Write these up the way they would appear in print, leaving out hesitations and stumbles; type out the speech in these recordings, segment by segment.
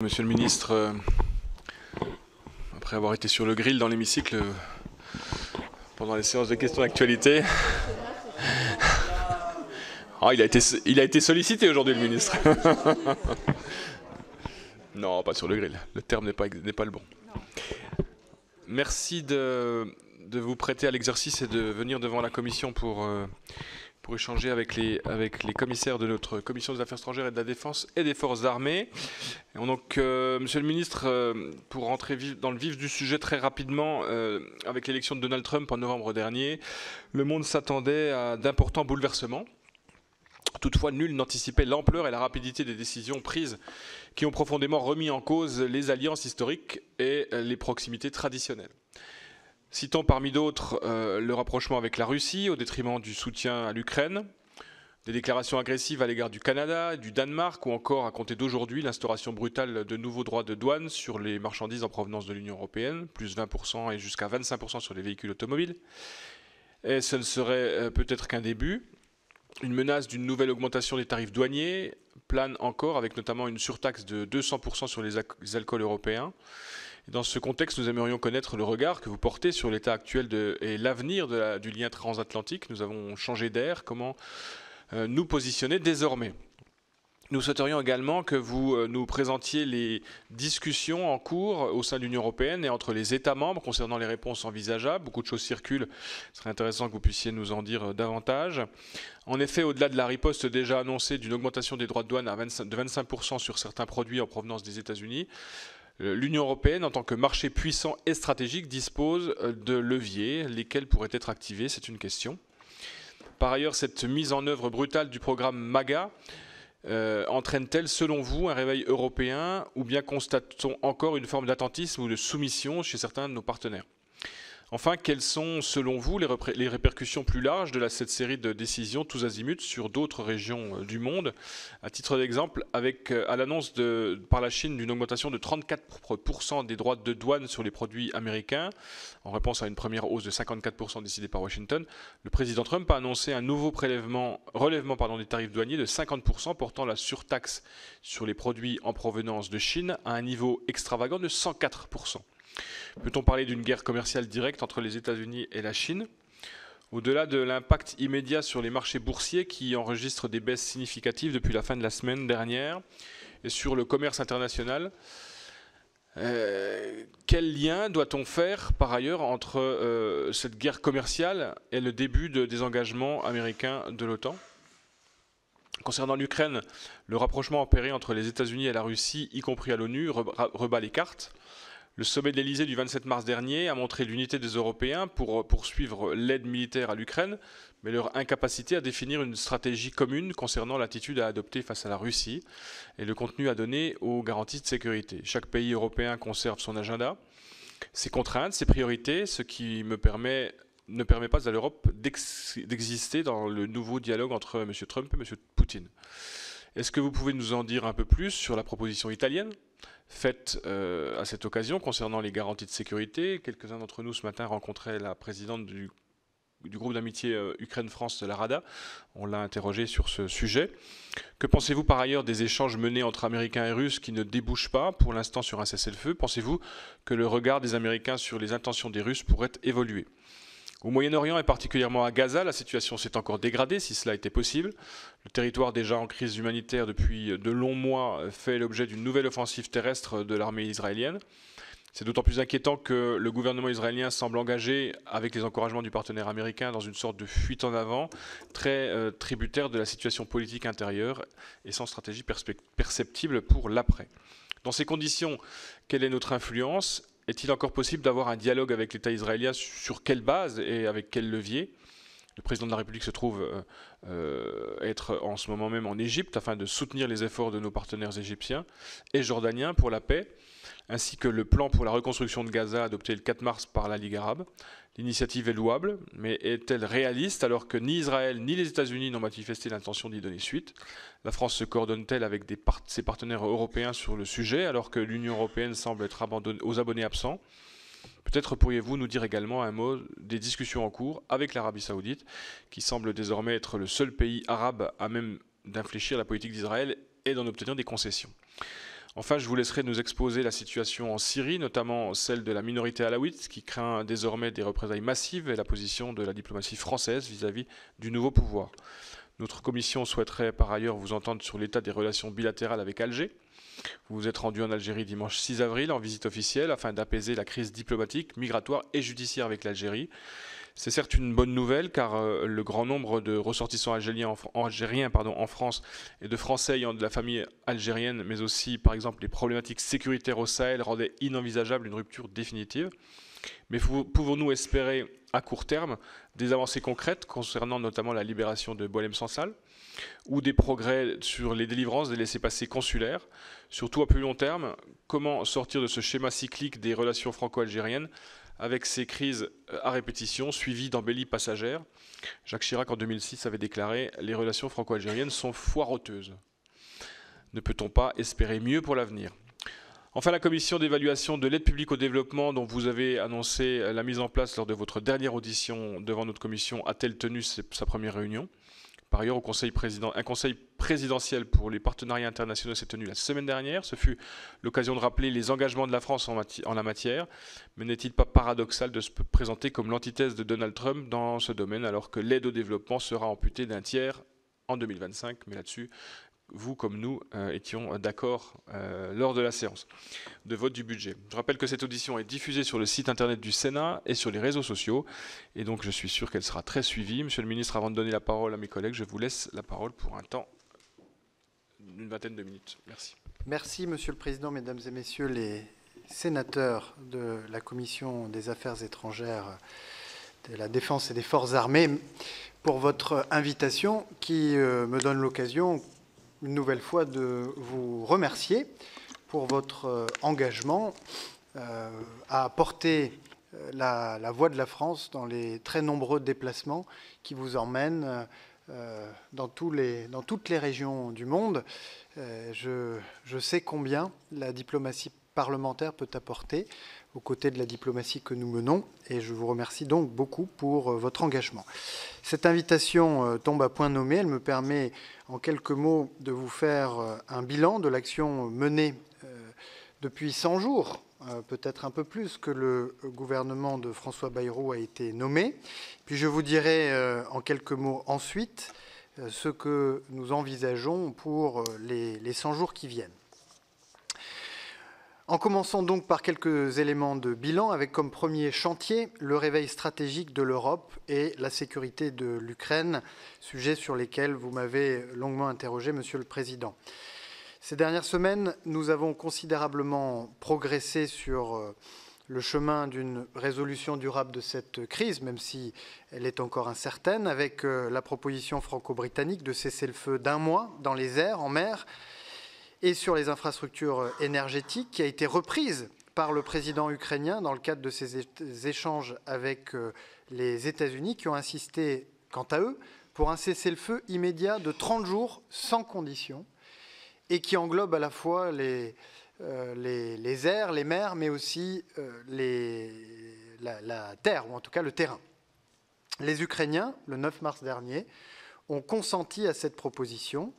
Monsieur le ministre, après avoir été sur le grill dans l'hémicycle pendant les séances de questions d'actualité, il a été sollicité aujourd'hui, le ministre. Non, pas sur le grill. Le terme n'est pas le bon. Merci de vous prêter à l'exercice et de venir devant la commission pour échanger avec les commissaires de notre commission des affaires étrangères et de la défense et des forces armées. Et donc, monsieur le ministre, pour rentrer dans le vif du sujet très rapidement, avec l'élection de Donald Trump en novembre dernier, le monde s'attendait à d'importants bouleversements. Toutefois, nul n'anticipait l'ampleur et la rapidité des décisions prises qui ont profondément remis en cause les alliances historiques et les proximités traditionnelles. Citons parmi d'autres le rapprochement avec la Russie au détriment du soutien à l'Ukraine, des déclarations agressives à l'égard du Canada, du Danemark ou encore, à compter d'aujourd'hui, l'instauration brutale de nouveaux droits de douane sur les marchandises en provenance de l'Union européenne, plus 20% et jusqu'à 25% sur les véhicules automobiles. Et ce ne serait peut-être qu'un début. Une menace d'une nouvelle augmentation des tarifs douaniers plane encore, avec notamment une surtaxe de 200% sur les alcools européens. Dans ce contexte, nous aimerions connaître le regard que vous portez sur l'état actuel et l'avenir du lien transatlantique. Nous avons changé d'air. Comment nous positionner désormais? Nous souhaiterions également que vous nous présentiez les discussions en cours au sein de l'Union européenne et entre les États membres concernant les réponses envisageables. Beaucoup de choses circulent. Ce serait intéressant que vous puissiez nous en dire davantage. En effet, au-delà de la riposte déjà annoncée d'une augmentation des droits de douane de 25% sur certains produits en provenance des États-Unis, l'Union européenne, en tant que marché puissant et stratégique, dispose de leviers. Lesquels pourraient être activés? C'est une question. Par ailleurs, cette mise en œuvre brutale du programme MAGA entraîne-t-elle, selon vous, un réveil européen, ou bien constate-t-on encore une forme d'attentisme ou de soumission chez certains de nos partenaires? Enfin, quelles sont, selon vous, les répercussions plus larges de cette série de décisions tous azimuts sur d'autres régions du monde? À titre d'exemple, à l'annonce par la Chine d'une augmentation de 34% des droits de douane sur les produits américains, en réponse à une première hausse de 54% décidée par Washington, le président Trump a annoncé un nouveau relèvement des tarifs douaniers de 50%, portant la surtaxe sur les produits en provenance de Chine à un niveau extravagant de 104%. Peut-on parler d'une guerre commerciale directe entre les États-Unis et la Chine? Au-delà de l'impact immédiat sur les marchés boursiers qui enregistrent des baisses significatives depuis la fin de la semaine dernière et sur le commerce international, quel lien doit-on faire par ailleurs entre cette guerre commerciale et le début de désengagement américain de l'OTAN? Concernant l'Ukraine, le rapprochement opéré entre les États-Unis et la Russie, y compris à l'ONU, rebat les cartes. Le sommet de l'Elysée du 27 mars dernier a montré l'unité des Européens pour poursuivre l'aide militaire à l'Ukraine, mais leur incapacité à définir une stratégie commune concernant l'attitude à adopter face à la Russie et le contenu à donner aux garanties de sécurité. Chaque pays européen conserve son agenda, ses contraintes, ses priorités, ce qui ne permet pas à l'Europe d'exister dans le nouveau dialogue entre M. Trump et M. Poutine. Est-ce que vous pouvez nous en dire un peu plus sur la proposition italienne faite à cette occasion concernant les garanties de sécurité? Quelques-uns d'entre nous ce matin rencontraient la présidente du groupe d'amitié Ukraine-France de la Rada. On l'a interrogée sur ce sujet. Que pensez-vous par ailleurs des échanges menés entre Américains et Russes qui ne débouchent pas pour l'instant sur un cessez-le-feu? Pensez-vous que le regard des Américains sur les intentions des Russes pourrait évoluer? Au Moyen-Orient et particulièrement à Gaza, la situation s'est encore dégradée, si cela était possible. Le territoire déjà en crise humanitaire depuis de longs mois fait l'objet d'une nouvelle offensive terrestre de l'armée israélienne. C'est d'autant plus inquiétant que le gouvernement israélien semble engagé, avec les encouragements du partenaire américain, dans une sorte de fuite en avant, très tributaire de la situation politique intérieure et sans stratégie perceptible pour l'après. Dans ces conditions, quelle est notre influence? Est-il encore possible d'avoir un dialogue avec l'État israélien? Sur quelle base et avec quel levier? Le président de la République se trouve être en ce moment même en Égypte afin de soutenir les efforts de nos partenaires égyptiens et jordaniens pour la paix, ainsi que le plan pour la reconstruction de Gaza adopté le 4 mars par la Ligue arabe. L'initiative est louable, mais est-elle réaliste alors que ni Israël ni les États-Unis n'ont manifesté l'intention d'y donner suite? La France se coordonne-t-elle avec ses partenaires européens sur le sujet alors que l'Union européenne semble être aux abonnés absents? Peut-être pourriez-vous nous dire également un mot des discussions en cours avec l'Arabie Saoudite, qui semble désormais être le seul pays arabe à même d'infléchir la politique d'Israël et d'en obtenir des concessions. Enfin, je vous laisserai nous exposer la situation en Syrie, notamment celle de la minorité alaouite, qui craint désormais des représailles massives, et la position de la diplomatie française vis-à-vis du nouveau pouvoir. Notre commission souhaiterait par ailleurs vous entendre sur l'état des relations bilatérales avec Alger. Vous vous êtes rendu en Algérie dimanche 6 avril en visite officielle afin d'apaiser la crise diplomatique, migratoire et judiciaire avec l'Algérie. C'est certes une bonne nouvelle car le grand nombre de ressortissants algériens en France et de Français ayant de la famille algérienne, mais aussi par exemple les problématiques sécuritaires au Sahel rendaient inenvisageable une rupture définitive. Mais pouvons-nous espérer à court terme des avancées concrètes concernant notamment la libération de Boualem Sansal ou des progrès sur les délivrances des laissez-passer consulaires? Surtout à plus long terme, comment sortir de ce schéma cyclique des relations franco-algériennes avec ces crises à répétition, suivies d'embellies passagères? Jacques Chirac, en 2006, avait déclaré « Les relations franco-algériennes sont foiroteuses ». Ne peut-on pas espérer mieux pour l'avenir? Enfin, la commission d'évaluation de l'aide publique au développement, dont vous avez annoncé la mise en place lors de votre dernière audition devant notre commission, a-t-elle tenu sa première réunion? Par ailleurs, un conseil présidentiel pour les partenariats internationaux s'est tenu la semaine dernière. Ce fut l'occasion de rappeler les engagements de la France en la matière. Mais n'est-il pas paradoxal de se présenter comme l'antithèse de Donald Trump dans ce domaine, alors que l'aide au développement sera amputée d'un tiers en 2025? Mais là-dessus, vous comme nous étions d'accord lors de la séance de vote du budget. Je rappelle que cette audition est diffusée sur le site internet du Sénat et sur les réseaux sociaux, et donc je suis sûr qu'elle sera très suivie. Monsieur le ministre, avant de donner la parole à mes collègues, je vous laisse la parole pour un temps d'une vingtaine de minutes. Merci. Merci Monsieur le Président, Mesdames et Messieurs les sénateurs de la Commission des Affaires étrangères, de la Défense et des Forces armées, pour votre invitation qui me donne l'occasion une nouvelle fois de vous remercier pour votre engagement à porter la voix de la France dans les très nombreux déplacements qui vous emmènent dans toutes les régions du monde. Je sais combien la diplomatie parlementaire peut apporter aux côtés de la diplomatie que nous menons, et je vous remercie donc beaucoup pour votre engagement. Cette invitation tombe à point nommé. Elle me permet en quelques mots de vous faire un bilan de l'action menée depuis 100 jours, peut-être un peu plus, que le gouvernement de François Bayrou a été nommé. Puis je vous dirai en quelques mots ensuite ce que nous envisageons pour les 100 jours qui viennent. En commençant donc par quelques éléments de bilan, avec comme premier chantier le réveil stratégique de l'Europe et la sécurité de l'Ukraine, sujet sur lesquels vous m'avez longuement interrogé, Monsieur le Président. Ces dernières semaines, nous avons considérablement progressé sur le chemin d'une résolution durable de cette crise, même si elle est encore incertaine, avec la proposition franco-britannique de cesser le feu d'1 mois dans les airs, en mer, et sur les infrastructures énergétiques, qui a été reprise par le président ukrainien dans le cadre de ses échanges avec les États-Unis, qui ont insisté, quant à eux, pour un cessez-le-feu immédiat de 30 jours sans condition, et qui englobe à la fois les airs, les mers, mais aussi la terre, ou en tout cas le terrain. Les Ukrainiens, le 9 mars dernier, ont consenti à cette proposition.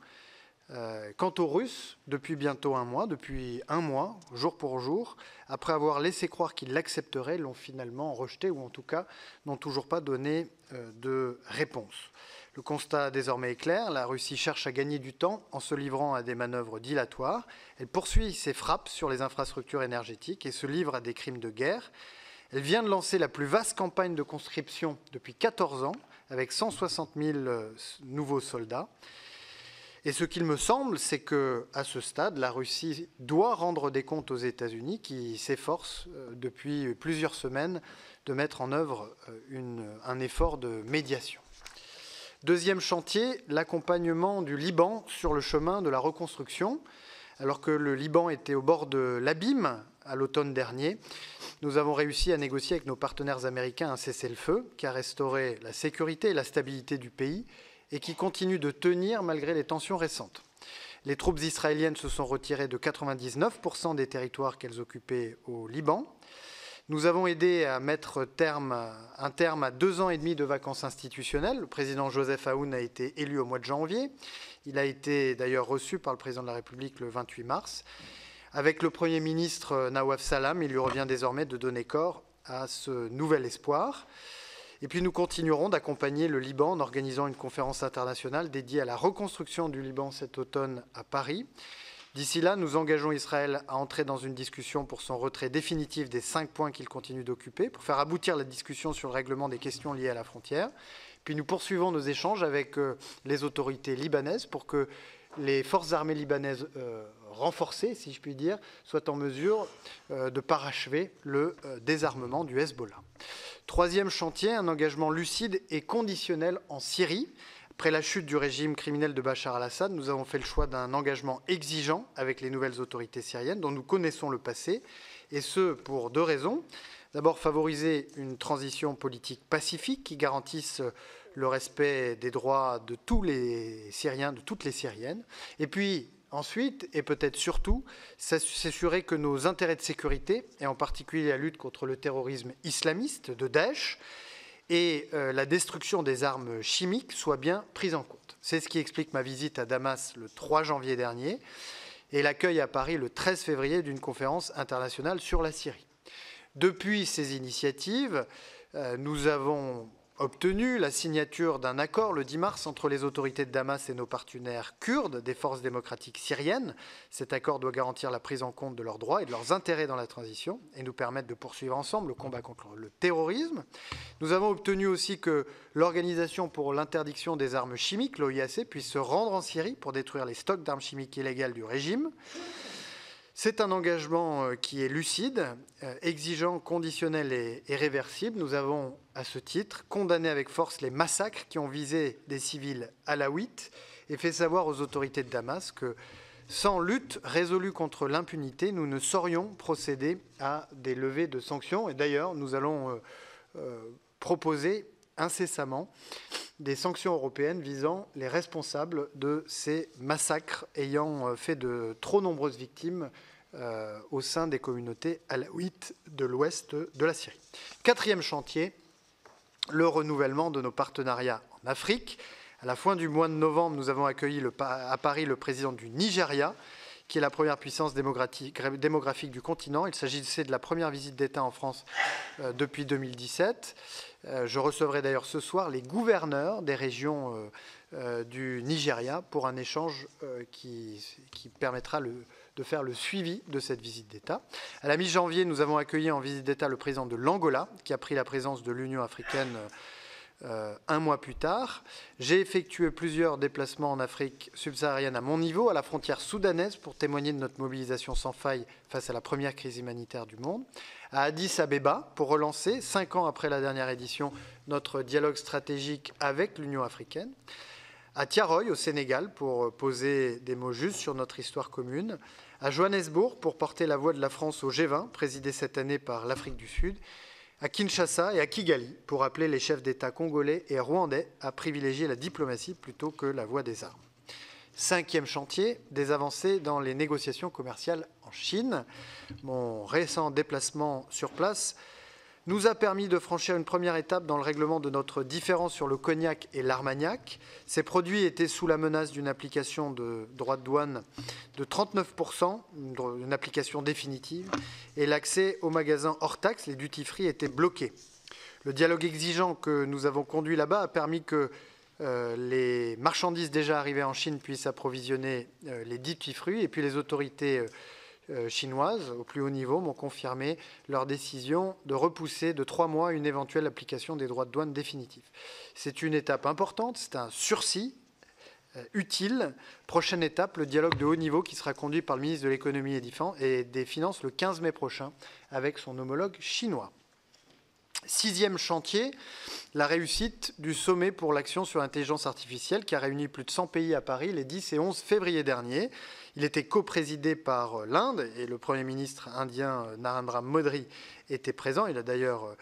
Quant aux Russes, depuis bientôt 1 mois, depuis 1 mois, jour pour jour, après avoir laissé croire qu'ils l'accepteraient, l'ont finalement rejeté, ou en tout cas n'ont toujours pas donné de réponse. Le constat désormais est clair, la Russie cherche à gagner du temps en se livrant à des manœuvres dilatoires. Elle poursuit ses frappes sur les infrastructures énergétiques et se livre à des crimes de guerre. Elle vient de lancer la plus vaste campagne de conscription depuis 14 ans, avec 160 000 nouveaux soldats. Et ce qu'il me semble, c'est qu'à ce stade, la Russie doit rendre des comptes aux États-Unis qui s'efforcent depuis plusieurs semaines de mettre en œuvre un effort de médiation. Deuxième chantier, l'accompagnement du Liban sur le chemin de la reconstruction. Alors que le Liban était au bord de l'abîme à l'automne dernier, nous avons réussi à négocier avec nos partenaires américains un cessez-le-feu qui a restauré la sécurité et la stabilité du pays et qui continue de tenir malgré les tensions récentes. Les troupes israéliennes se sont retirées de 99% des territoires qu'elles occupaient au Liban. Nous avons aidé à mettre un terme à 2 ans et demi de vacances institutionnelles. Le président Joseph Aoun a été élu au mois de janvier. Il a été d'ailleurs reçu par le président de la République le 28 mars. Avec le Premier ministre Nawaf Salam, il lui revient désormais de donner corps à ce nouvel espoir. Et puis nous continuerons d'accompagner le Liban en organisant une conférence internationale dédiée à la reconstruction du Liban cet automne à Paris. D'ici là, nous engageons Israël à entrer dans une discussion pour son retrait définitif des 5 points qu'il continue d'occuper, pour faire aboutir la discussion sur le règlement des questions liées à la frontière. Puis nous poursuivons nos échanges avec les autorités libanaises pour que les forces armées libanaises renforcées, si je puis dire, soient en mesure de parachever le désarmement du Hezbollah. Troisième chantier, un engagement lucide et conditionnel en Syrie. Après la chute du régime criminel de Bachar al-Assad, nous avons fait le choix d'un engagement exigeant avec les nouvelles autorités syriennes dont nous connaissons le passé, et ce pour 2 raisons. D'abord, favoriser une transition politique pacifique qui garantisse le respect des droits de tous les Syriens, de toutes les Syriennes. Et puis, ensuite, et peut-être surtout, s'assurer que nos intérêts de sécurité, et en particulier la lutte contre le terrorisme islamiste de Daesh, et la destruction des armes chimiques soient bien prises en compte. C'est ce qui explique ma visite à Damas le 3 janvier dernier et l'accueil à Paris le 13 février d'une conférence internationale sur la Syrie. Depuis ces initiatives, nous avons obtenu la signature d'un accord le 10 mars entre les autorités de Damas et nos partenaires kurdes des forces démocratiques syriennes. Cet accord doit garantir la prise en compte de leurs droits et de leurs intérêts dans la transition et nous permettre de poursuivre ensemble le combat contre le terrorisme. Nous avons obtenu aussi que l'Organisation pour l'interdiction des armes chimiques, l'OIAC, puisse se rendre en Syrie pour détruire les stocks d'armes chimiques illégales du régime. C'est un engagement qui est lucide, exigeant, conditionnel et réversible. Nous avons, à ce titre, condamné avec force les massacres qui ont visé des civils alaouites et fait savoir aux autorités de Damas que, sans lutte résolue contre l'impunité, nous ne saurions procéder à des levées de sanctions. Et d'ailleurs, nous allons proposer incessamment des sanctions européennes visant les responsables de ces massacres ayant fait de trop nombreuses victimes au sein des communautés alaouites de l'ouest de la Syrie. 4e chantier, le renouvellement de nos partenariats en Afrique. À la fin du mois de novembre, nous avons accueilli à Paris le président du Nigeria, qui est la première puissance démographique du continent. Il s'agissait de la première visite d'État en France depuis 2017. Je recevrai d'ailleurs ce soir les gouverneurs des régions du Nigeria pour un échange qui permettra de faire le suivi de cette visite d'État. À la mi-janvier, nous avons accueilli en visite d'État le président de l'Angola, qui a pris la présidence de l'Union africaine 1 mois plus tard. J'ai effectué plusieurs déplacements en Afrique subsaharienne à mon niveau, à la frontière soudanaise, pour témoigner de notre mobilisation sans faille face à la première crise humanitaire du monde. À Addis Abeba, pour relancer, 5 ans après la dernière édition, notre dialogue stratégique avec l'Union africaine. À Tiaroy, au Sénégal, pour poser des mots justes sur notre histoire commune. À Johannesburg, pour porter la voix de la France au G20, présidé cette année par l'Afrique du Sud. À Kinshasa et à Kigali, pour appeler les chefs d'État congolais et rwandais à privilégier la diplomatie plutôt que la voie des armes. 5e chantier, des avancées dans les négociations commerciales en Chine. Mon récent déplacement sur place nous a permis de franchir une première étape dans le règlement de notre différend sur le cognac et l'armagnac. Ces produits étaient sous la menace d'une application de droits de douane de 39%, une application définitive, et l'accès aux magasins hors taxes, les duty-free, était bloqué. Le dialogue exigeant que nous avons conduit là-bas a permis que les marchandises déjà arrivées en Chine puissent approvisionner les duty-free, et puis les autorités chinoises, au plus haut niveau, m'ont confirmé leur décision de repousser de 3 mois une éventuelle application des droits de douane définitifs. C'est une étape importante, c'est un sursis utile. Prochaine étape, le dialogue de haut niveau qui sera conduit par le ministre de l'économie et des Finances le 15 mai prochain avec son homologue chinois. 6e chantier, la réussite du sommet pour l'action sur l'intelligence artificielle qui a réuni plus de 100 pays à Paris les 10 et 11 février dernier. Il était coprésidé par l'Inde et le Premier ministre indien Narendra Modi était présent. Il a d'ailleurs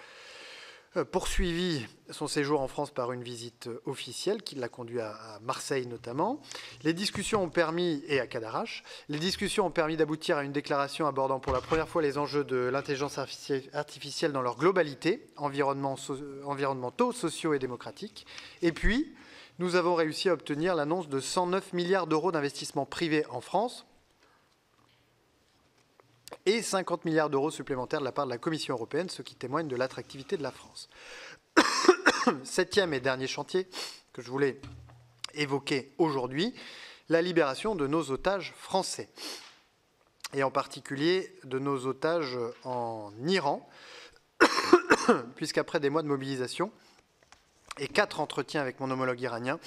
poursuivi son séjour en France par une visite officielle qui l'a conduit à Marseille notamment. Les discussions ont permis, et à Cadarache, les discussions ont permis d'aboutir à une déclaration abordant pour la première fois les enjeux de l'intelligence artificielle dans leur globalité, environnementaux, sociaux et démocratiques. Et puis, nous avons réussi à obtenir l'annonce de 109 milliards d'euros d'investissement privé en France et 50 milliards d'euros supplémentaires de la part de la Commission européenne, ce qui témoigne de l'attractivité de la France. Septième et dernier chantier que je voulais évoquer aujourd'hui, la libération de nos otages français, et en particulier de nos otages en Iran, puisqu'après des mois de mobilisation et 4 entretiens avec mon homologue iranien,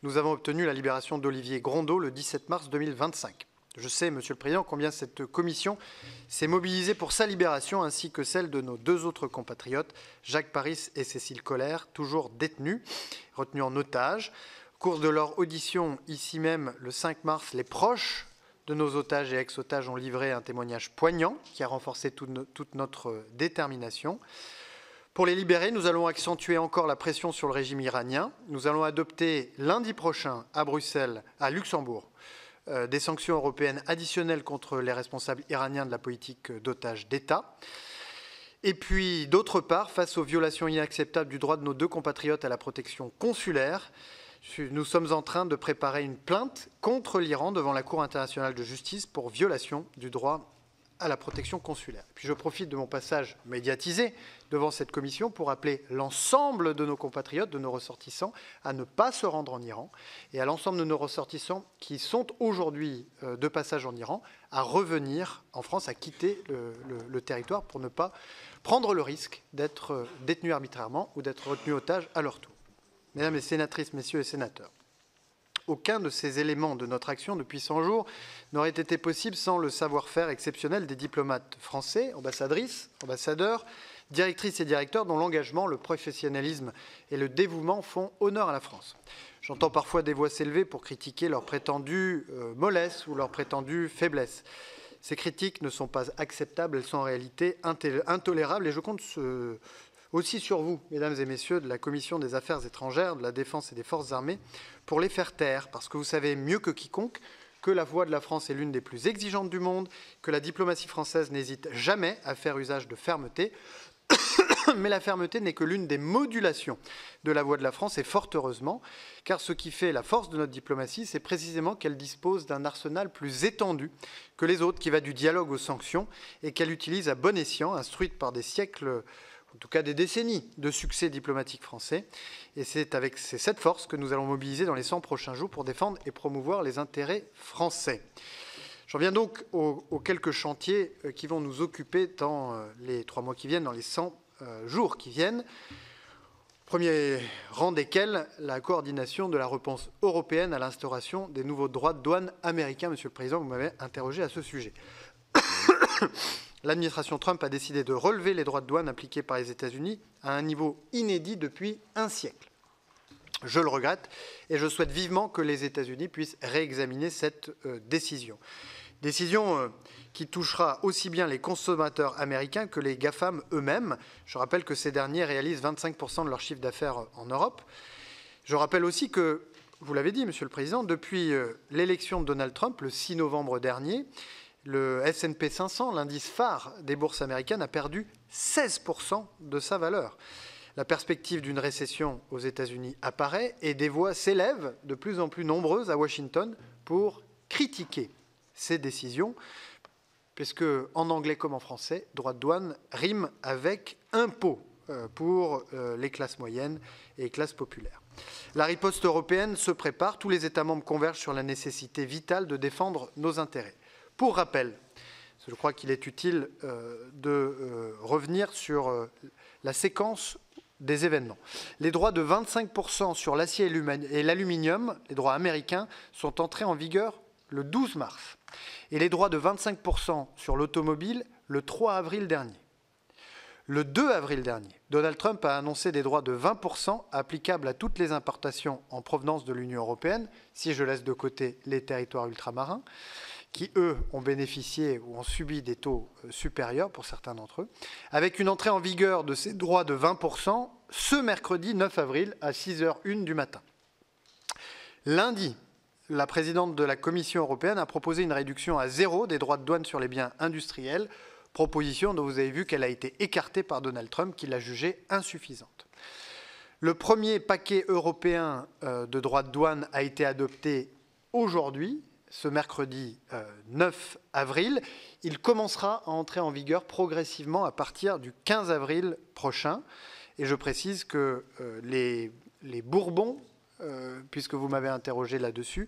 nous avons obtenu la libération d'Olivier Grondeau le 17 mars 2025. Je sais, Monsieur le Président, combien cette commission s'est mobilisée pour sa libération, ainsi que celle de nos 2 autres compatriotes, Jacques Paris et Cécile Collère, toujours détenus, retenus en otage. Au cours de leur audition, ici même, le 5 mars, les proches de nos otages et ex-otages ont livré un témoignage poignant qui a renforcé toute notre détermination. Pour les libérer, nous allons accentuer encore la pression sur le régime iranien. Nous allons adopter lundi prochain à Bruxelles, à Luxembourg, des sanctions européennes additionnelles contre les responsables iraniens de la politique d'otages d'État. Et puis, d'autre part, face aux violations inacceptables du droit de nos 2 compatriotes à la protection consulaire, nous sommes en train de préparer une plainte contre l'Iran devant la Cour internationale de justice pour violation du droit à la protection consulaire. Puis je profite de mon passage médiatisé devant cette commission pour appeler l'ensemble de nos compatriotes, de nos ressortissants, à ne pas se rendre en Iran, et à l'ensemble de nos ressortissants qui sont aujourd'hui de passage en Iran, à revenir en France, à quitter le territoire pour ne pas prendre le risque d'être détenus arbitrairement ou d'être retenus otages à leur tour. Mesdames les sénatrices, messieurs les sénateurs, aucun de ces éléments de notre action depuis 100 jours n'aurait été possible sans le savoir-faire exceptionnel des diplomates français, ambassadrices, ambassadeurs, directrices et directeurs dont l'engagement, le professionnalisme et le dévouement font honneur à la France. J'entends parfois des voix s'élever pour critiquer leur prétendue mollesse ou leur prétendue faiblesse. Ces critiques ne sont pas acceptables, elles sont en réalité intolérables, et je compte aussi sur vous, mesdames et messieurs de la Commission des Affaires étrangères, de la Défense et des Forces armées, pour les faire taire, parce que vous savez mieux que quiconque que la voix de la France est l'une des plus exigeantes du monde, que la diplomatie française n'hésite jamais à faire usage de fermeté, mais la fermeté n'est que l'une des modulations de la voix de la France, et fort heureusement, car ce qui fait la force de notre diplomatie, c'est précisément qu'elle dispose d'un arsenal plus étendu que les autres, qui va du dialogue aux sanctions, et qu'elle utilise à bon escient, instruite par des siècles, en tout cas des décennies de succès diplomatique français. Et c'est cette force que nous allons mobiliser dans les 100 prochains jours pour défendre et promouvoir les intérêts français. J'en viens donc aux quelques chantiers qui vont nous occuper dans les 3 mois qui viennent, dans les 100 jours qui viennent. Premier rang desquels la coordination de la réponse européenne à l'instauration des nouveaux droits de douane américains. Monsieur le Président, vous m'avez interrogé à ce sujet. L'administration Trump a décidé de relever les droits de douane appliqués par les États-Unis à un niveau inédit depuis un siècle. Je le regrette et je souhaite vivement que les États-Unis puissent réexaminer cette décision. Décision qui touchera aussi bien les consommateurs américains que les GAFAM eux-mêmes. Je rappelle que ces derniers réalisent 25% de leur chiffre d'affaires en Europe. Je rappelle aussi que, vous l'avez dit, Monsieur le Président, depuis l'élection de Donald Trump, le 6 novembre dernier, le S&P 500, l'indice phare des bourses américaines, a perdu 16% de sa valeur. La perspective d'une récession aux États-Unis apparaît et des voix s'élèvent de plus en plus nombreuses à Washington pour critiquer ces décisions, puisque en anglais comme en français, droit de douane rime avec impôt pour les classes moyennes et les classes populaires. La riposte européenne se prépare, tous les États membres convergent sur la nécessité vitale de défendre nos intérêts. Pour rappel, je crois qu'il est utile de revenir sur la séquence des événements. Les droits de 25% sur l'acier et l'aluminium, les droits américains, sont entrés en vigueur le 12 mars. Et les droits de 25% sur l'automobile le 3 avril dernier. Le 2 avril dernier, Donald Trump a annoncé des droits de 20% applicables à toutes les importations en provenance de l'Union européenne, si je laisse de côté les territoires ultramarins, qui, eux, ont bénéficié ou ont subi des taux supérieurs pour certains d'entre eux, avec une entrée en vigueur de ces droits de 20% ce mercredi 9 avril à 6h01 du matin. Lundi, la présidente de la Commission européenne a proposé une réduction à 0 des droits de douane sur les biens industriels, proposition dont vous avez vu qu'elle a été écartée par Donald Trump, qui l'a jugée insuffisante. Le premier paquet européen de droits de douane a été adopté aujourd'hui, ce mercredi 9 avril. Il commencera à entrer en vigueur progressivement à partir du 15 avril prochain. Et je précise que les Bourbons, puisque vous m'avez interrogé là-dessus,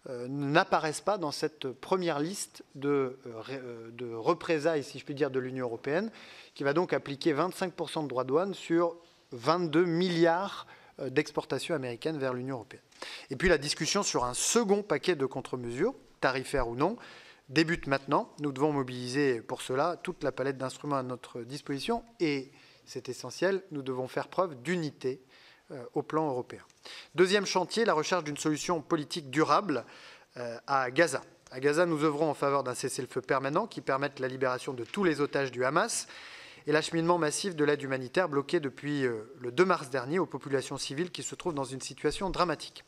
n'apparaissent pas dans cette première liste de représailles, si je puis dire, de l'Union européenne, qui va donc appliquer 25% de droits de douane sur 22 milliards d'exportations américaines vers l'Union européenne. Et puis la discussion sur un second paquet de contre-mesures, tarifaires ou non, débute maintenant. Nous devons mobiliser pour cela toute la palette d'instruments à notre disposition et, c'est essentiel, nous devons faire preuve d'unité au plan européen. Deuxième chantier, la recherche d'une solution politique durable à Gaza. À Gaza, nous œuvrons en faveur d'un cessez-le-feu permanent qui permette la libération de tous les otages du Hamas et l'acheminement massif de l'aide humanitaire bloquée depuis le 2 mars dernier aux populations civiles qui se trouvent dans une situation dramatique.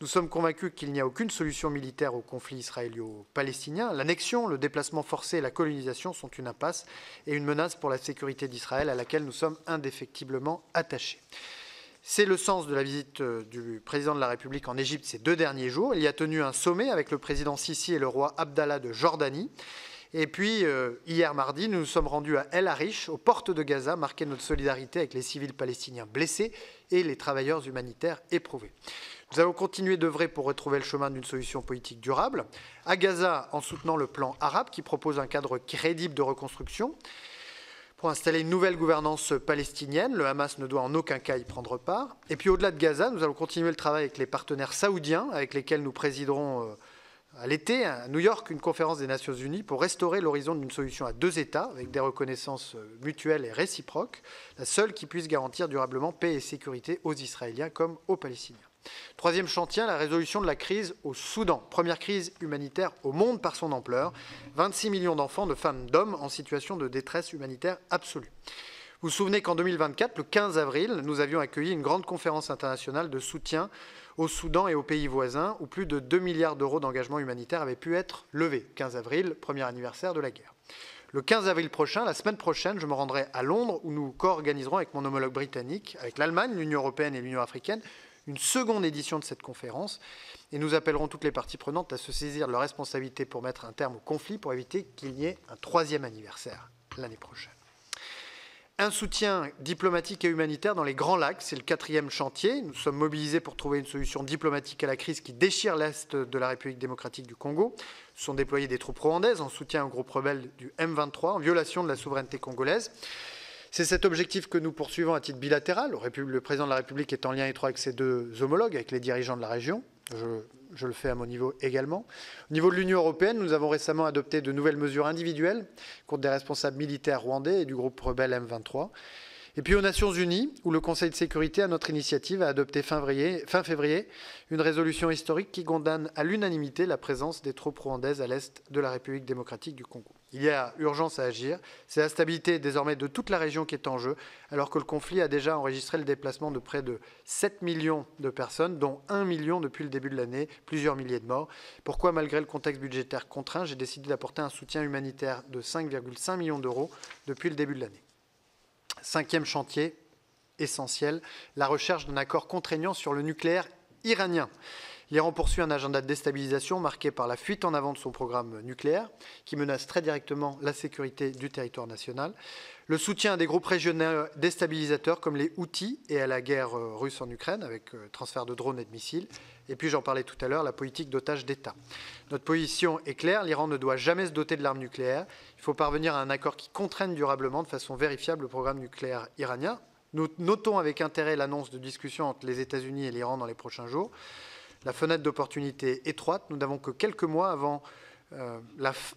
Nous sommes convaincus qu'il n'y a aucune solution militaire au conflit israélo-palestinien. L'annexion, le déplacement forcé et la colonisation sont une impasse et une menace pour la sécurité d'Israël à laquelle nous sommes indéfectiblement attachés. C'est le sens de la visite du président de la République en Égypte ces 2 derniers jours. Il y a tenu un sommet avec le président Sisi et le roi Abdallah de Jordanie. Et puis, hier mardi, nous nous sommes rendus à El Arish, aux portes de Gaza, marquer notre solidarité avec les civils palestiniens blessés et les travailleurs humanitaires éprouvés. Nous allons continuer d'œuvrer pour retrouver le chemin d'une solution politique durable. À Gaza, en soutenant le plan arabe qui propose un cadre crédible de reconstruction. Pour installer une nouvelle gouvernance palestinienne, le Hamas ne doit en aucun cas y prendre part. Et puis au-delà de Gaza, nous allons continuer le travail avec les partenaires saoudiens, avec lesquels nous présiderons à l'été, à New York, une conférence des Nations Unies pour restaurer l'horizon d'une solution à 2 États, avec des reconnaissances mutuelles et réciproques, la seule qui puisse garantir durablement paix et sécurité aux Israéliens comme aux Palestiniens. Troisième chantier, la résolution de la crise au Soudan. Première crise humanitaire au monde par son ampleur. 26 millions d'enfants, de femmes, d'hommes en situation de détresse humanitaire absolue. Vous vous souvenez qu'en 2024, le 15 avril, nous avions accueilli une grande conférence internationale de soutien au Soudan et aux pays voisins, où plus de 2 milliards d'euros d'engagement humanitaire avaient pu être levés. 15 avril, premier anniversaire de la guerre. Le 15 avril prochain, la semaine prochaine, je me rendrai à Londres, où nous co-organiserons avec mon homologue britannique, avec l'Allemagne, l'Union européenne et l'Union africaine, une seconde édition de cette conférence. Et nous appellerons toutes les parties prenantes à se saisir de leurs responsabilités pour mettre un terme au conflit, pour éviter qu'il y ait un 3e anniversaire l'année prochaine. Un soutien diplomatique et humanitaire dans les Grands Lacs, c'est le 4e chantier. Nous sommes mobilisés pour trouver une solution diplomatique à la crise qui déchire l'Est de la République démocratique du Congo. Nous sont déployés des troupes rwandaises en soutien au groupe rebelle du M23, en violation de la souveraineté congolaise. C'est cet objectif que nous poursuivons à titre bilatéral. Le président de la République est en lien étroit avec ses 2 homologues, avec les dirigeants de la région. Je le fais à mon niveau également. Au niveau de l'Union européenne, nous avons récemment adopté de nouvelles mesures individuelles contre des responsables militaires rwandais et du groupe rebelle M23. Et puis aux Nations Unies, où le Conseil de sécurité, à notre initiative, a adopté fin février une résolution historique qui condamne à l'unanimité la présence des troupes rwandaises à l'est de la République démocratique du Congo. Il y a urgence à agir. C'est la stabilité désormais de toute la région qui est en jeu, alors que le conflit a déjà enregistré le déplacement de près de 7 millions de personnes, dont 1 million depuis le début de l'année, plusieurs milliers de morts. Pourquoi, malgré le contexte budgétaire contraint, j'ai décidé d'apporter un soutien humanitaire de 5,5 millions d'euros depuis le début de l'année. 5e chantier essentiel, la recherche d'un accord contraignant sur le nucléaire iranien. L'Iran poursuit un agenda de déstabilisation marqué par la fuite en avant de son programme nucléaire, qui menace très directement la sécurité du territoire national, le soutien à des groupes régionaux déstabilisateurs comme les Houthis et à la guerre russe en Ukraine, avec transfert de drones et de missiles, et puis j'en parlais tout à l'heure, la politique d'otages d'État. Notre position est claire, l'Iran ne doit jamais se doter de l'arme nucléaire. Il faut parvenir à un accord qui contraigne durablement, de façon vérifiable, le programme nucléaire iranien. Nous notons avec intérêt l'annonce de discussions entre les États-Unis et l'Iran dans les prochains jours. La fenêtre d'opportunité est étroite. Nous n'avons que quelques mois avant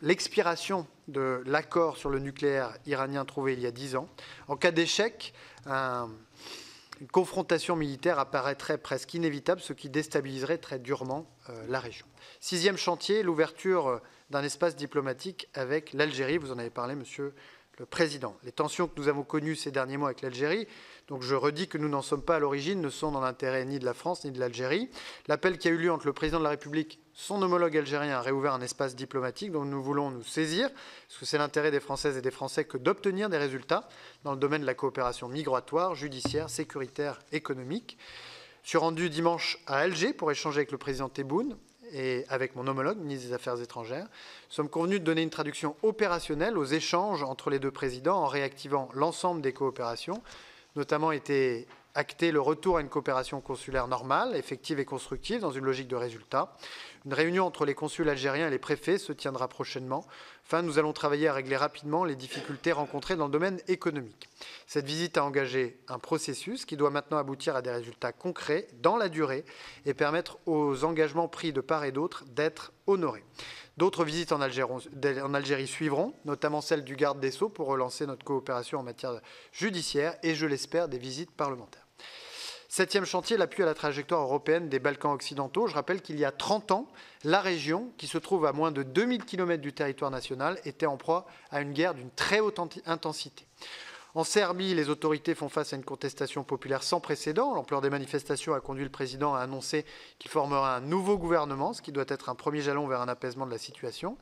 l'expiration de l'accord sur le nucléaire iranien trouvé il y a 10 ans. En cas d'échec, une confrontation militaire apparaîtrait presque inévitable, ce qui déstabiliserait très durement la région. 6e chantier, l'ouverture d'un espace diplomatique avec l'Algérie. Vous en avez parlé, Monsieur le Président. Les tensions que nous avons connues ces derniers mois avec l'Algérie, donc je redis que nous n'en sommes pas à l'origine, ne sont dans l'intérêt ni de la France ni de l'Algérie. L'appel qui a eu lieu entre le Président de la République, son homologue algérien, a réouvert un espace diplomatique dont nous voulons nous saisir, parce que c'est l'intérêt des Françaises et des Français que d'obtenir des résultats dans le domaine de la coopération migratoire, judiciaire, sécuritaire, économique. Je suis rendu dimanche à Alger pour échanger avec le président Tebboune et avec mon homologue, ministre des Affaires étrangères, nous sommes convenus de donner une traduction opérationnelle aux échanges entre les deux présidents en réactivant l'ensemble des coopérations. Notamment été acté le retour à une coopération consulaire normale, effective et constructive dans une logique de résultat. Une réunion entre les consuls algériens et les préfets se tiendra prochainement. Enfin, nous allons travailler à régler rapidement les difficultés rencontrées dans le domaine économique. Cette visite a engagé un processus qui doit maintenant aboutir à des résultats concrets dans la durée et permettre aux engagements pris de part et d'autre d'être honorés. D'autres visites en Algérie suivront, notamment celle du garde des Sceaux pour relancer notre coopération en matière judiciaire et, je l'espère, des visites parlementaires. 7e chantier, l'appui à la trajectoire européenne des Balkans occidentaux. Je rappelle qu'il y a 30 ans, la région, qui se trouve à moins de 2000 km du territoire national, était en proie à une guerre d'une très haute intensité. En Serbie, les autorités font face à une contestation populaire sans précédent. L'ampleur des manifestations a conduit le président à annoncer qu'il formera un nouveau gouvernement, ce qui doit être un premier jalon vers un apaisement de la situation.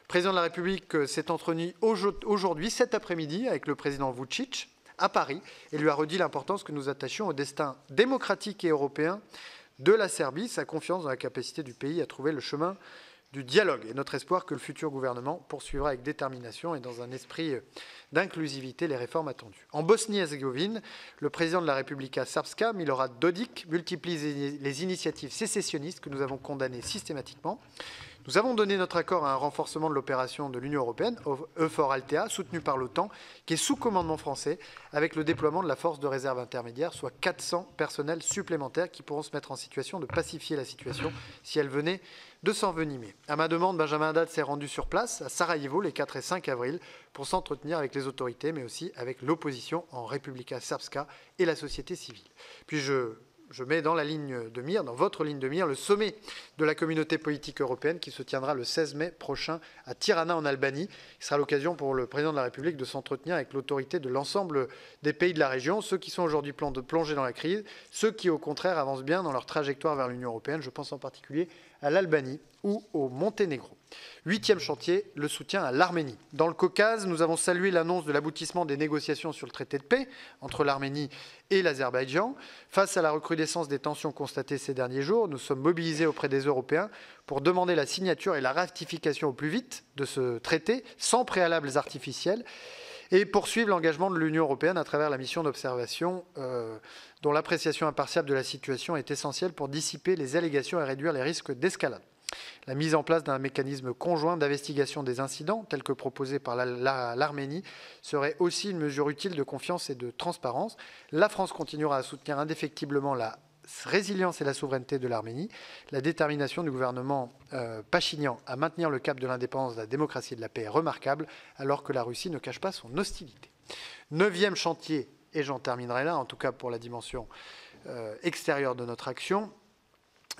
Le président de la République s'est entretenu aujourd'hui, cet après-midi, avec le président Vučić à Paris et lui a redit l'importance que nous attachions au destin démocratique et européen de la Serbie, sa confiance dans la capacité du pays à trouver le chemin du dialogue et notre espoir que le futur gouvernement poursuivra avec détermination et dans un esprit d'inclusivité les réformes attendues. En Bosnie-Herzégovine, le président de la Republika Srpska, Milorad Dodik, multiplie les initiatives sécessionnistes que nous avons condamnées systématiquement. Nous avons donné notre accord à un renforcement de l'opération de l'Union européenne, EUFOR Althea, soutenue par l'OTAN, qui est sous commandement français, avec le déploiement de la force de réserve intermédiaire, soit 400 personnels supplémentaires qui pourront se mettre en situation de pacifier la situation si elle venait de s'envenimer. À ma demande, Benjamin Haddad s'est rendu sur place, à Sarajevo, les 4 et 5 avril, pour s'entretenir avec les autorités, mais aussi avec l'opposition en Republika Srpska et la société civile. Puis je mets dans la ligne de mire, dans votre ligne de mire, le sommet de la communauté politique européenne qui se tiendra le 16 mai prochain à Tirana en Albanie. Ce sera l'occasion pour le président de la République de s'entretenir avec l'autorité de l'ensemble des pays de la région, ceux qui sont aujourd'hui plongés dans la crise, ceux qui au contraire avancent bien dans leur trajectoire vers l'Union européenne. Je pense en particulier à l'Albanie ou au Monténégro. 8e chantier, le soutien à l'Arménie. Dans le Caucase, nous avons salué l'annonce de l'aboutissement des négociations sur le traité de paix entre l'Arménie et l'Azerbaïdjan. Face à la recrudescence des tensions constatées ces derniers jours, nous sommes mobilisés auprès des Européens pour demander la signature et la ratification au plus vite de ce traité, sans préalables artificiels, et poursuivre l'engagement de l'Union européenne à travers la mission d'observation dont l'appréciation impartiale de la situation est essentielle pour dissiper les allégations et réduire les risques d'escalade. La mise en place d'un mécanisme conjoint d'investigation des incidents, tel que proposé par l'Arménie, serait aussi une mesure utile de confiance et de transparence. La France continuera à soutenir indéfectiblement la résilience et la souveraineté de l'Arménie, la détermination du gouvernement Pachinian à maintenir le cap de l'indépendance, de la démocratie et de la paix est remarquable, alors que la Russie ne cache pas son hostilité. 9e chantier, et j'en terminerai là, en tout cas pour la dimension extérieure de notre action,